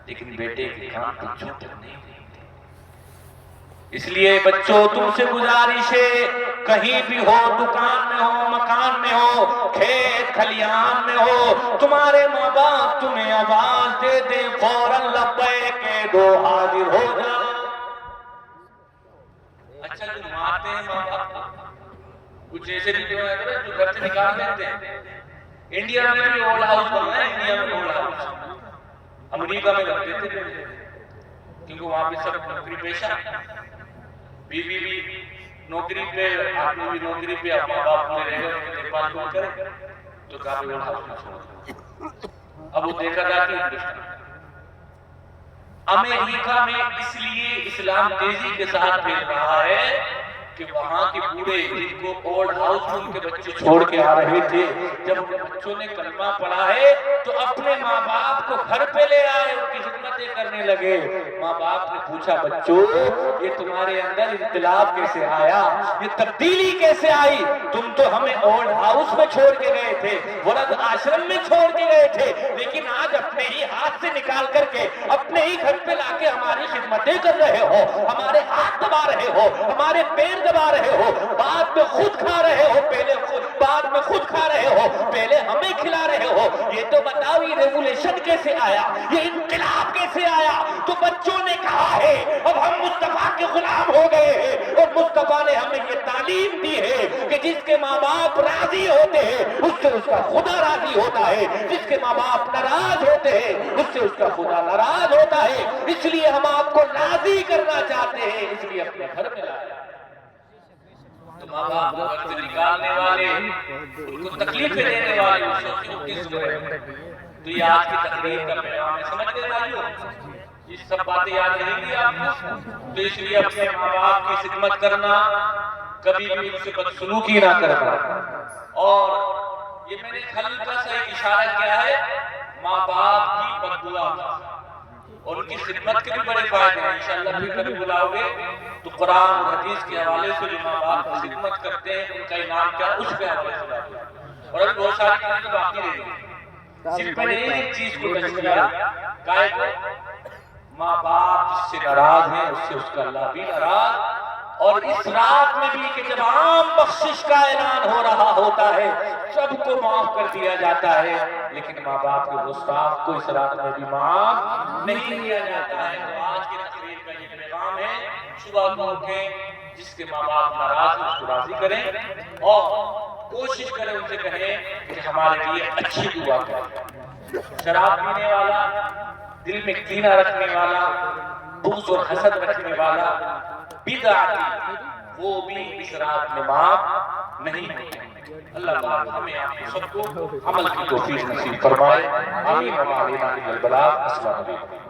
لیکن بیٹے کے کام کو چپ تک نہیں دیتے. اس لیے بچوں تم سے گزارش ہے، کہیں بھی ہو، دکان میں ہو، مکان میں ہو، کھیت کھلیان میں ہو، تمہارے ماں باپ تمہیں آواز دے دیں، فوراً لبیک کہہ دو، حاضر ہو جاؤ. اچھا جو مارتے ہیں ماں باپ کو، کچھ ایسے بھی جو گھر سے نکال دیتے ہیں. انڈیا میں بھی اولڈ ہاؤس بننا ہے، انڈیا میں اولڈ ہاؤس، امریکہ میں رکھ دیتے ہیں کیونکہ وہاں پہ سب نوکری پیشہ، بیوی بھی نوکری پہ، آدمی بھی نوکری پہ، ماں باپ میں رہ گئے ان کی دیکھ بھال کون کرے؟ تو کہا اولڈ ہاؤس میں چھوڑ دو. اب وہ دیکھا جاتی ہے ہندوستان، امریکہ میں اس لیے اسلام تیزی کے ساتھ پھیل رہا ہے کہ وہاں کے بوڑھے جن کو اولڈ ہاؤس میں ان کے بچے چھوڑ کے آ رہے تھے، جب ان بچوں نے کلمہ پڑھا ہے تو اپنے ماں باپ کو گھر پہ لے آئے، ان کی خدمتیں کرنے لگے۔ ماں باپ نے پوچھا بچوں یہ تمہارے اندر انقلاب کیسے آیا، یہ تبدیلی کیسے آئی؟ تم تو ہمیں اولڈ ہاؤس میں چھوڑ کے گئے تھے، ورد آشرم میں چھوڑ کے گئے تھے، لیکن آج اپنے ہی ہاتھ سے نکال کر کے اپنے ہی گھر پہ لا کے ہماری خدمتیں کر رہے ہو، ہمارے ہاتھ دبا رہے ہو، ہمارے پیر دبا رہے ہو، بعد میں خود کھا رہے ہو، بعد میں خود کھا رہے ہو، پہلے ہمیں کھلا رہے ہو۔ یہ تو بتاؤ یہ ریولیشن کیسے آیا، یہ انقلاب کیسے آیا؟ تو بچوں نے کہا ہے اب ہم مصطفیٰ کے غلام ہو گئے ہیں، اور مصطفیٰ نے ہمیں یہ تعلیم دی ہے کہ جس کے ماں باپ راضی ہوتے ہیں اس سے اس کا خدا راضی ہوتا ہے، جس کے ماں باپ ناراض ہوتے ہیں اس سے اس کا خدا ناراض ہوتا ہے۔ اس لیے ہم آپ کو راضی کرنا چاہتے ہیں، اس لیے اپنے گھر میں لائے۔ تو ماں باپ کو گھر سے نکالنے والے، ان کو تکلیفیں دینے والے ان کی سورہ ہے۔ تو یہ آج کی تقریر کا پیغام ہے، سمجھ گئے بھائیو؟ یہ سب باتیں یاد رہیں گی آپ کو؟ تو اس لیے اپنے ماں باپ کی خدمت کرنا، کبھی بھی ان سے بدسلوکی نہ کرنا۔ اور یہ میں نے ہلکا سا ایک اشارہ کیا ہے ماں باپ کی بددعا کا، اور ان کی خدمت کے بھی بڑے فائدے ہیں۔ انشاءاللہ پھر کبھی بلاؤ گے تو قرآن اور حدیث کے حوالے سے جو ماں باپ کی خدمت کرتے ہیں ان کا انعام کیا اس کے حوالے سے بات ہے۔ اور ابھی بہت ساری چیزیں باقی رہ گئی، صرف میں نے ایک چیز کو ٹچ کیا، کائے کو ماں باپ جس سے ناراض ہیں اس سے اس کا اللہ بھی ناراض۔ اور اس رات میں بھی کہ جب عام بخشش کا اعلان ہو رہا ہوتا ہے، سب کو معاف کر دیا جاتا ہے، لیکن ماں باپ کے گستاخ کو اس رات میں بھی معاف نہیں کیا جاتا ہے۔ تو آج کی تقریر کا یہ پیغام ہے، صبح کو اٹھیں، جس کے ماں باپ ناراض ہیں اس کو راضی کریں، اور کوشش کریں ان سے کہیں کہ ہمارے لیے اچھی دعا کریں۔ شراب پینے والا، دل میں کینہ رکھنے والا، بغض اور حسد رکھنے والا، بدعتی، وہ بھی اس رات میں معاف نہیں ہوتے۔ اللہ پاک ہمیں آپ کو سب کو عمل کی توفیق نصیب فرمائے۔ آمین و علینا البلاغ۔ السلام علیکم۔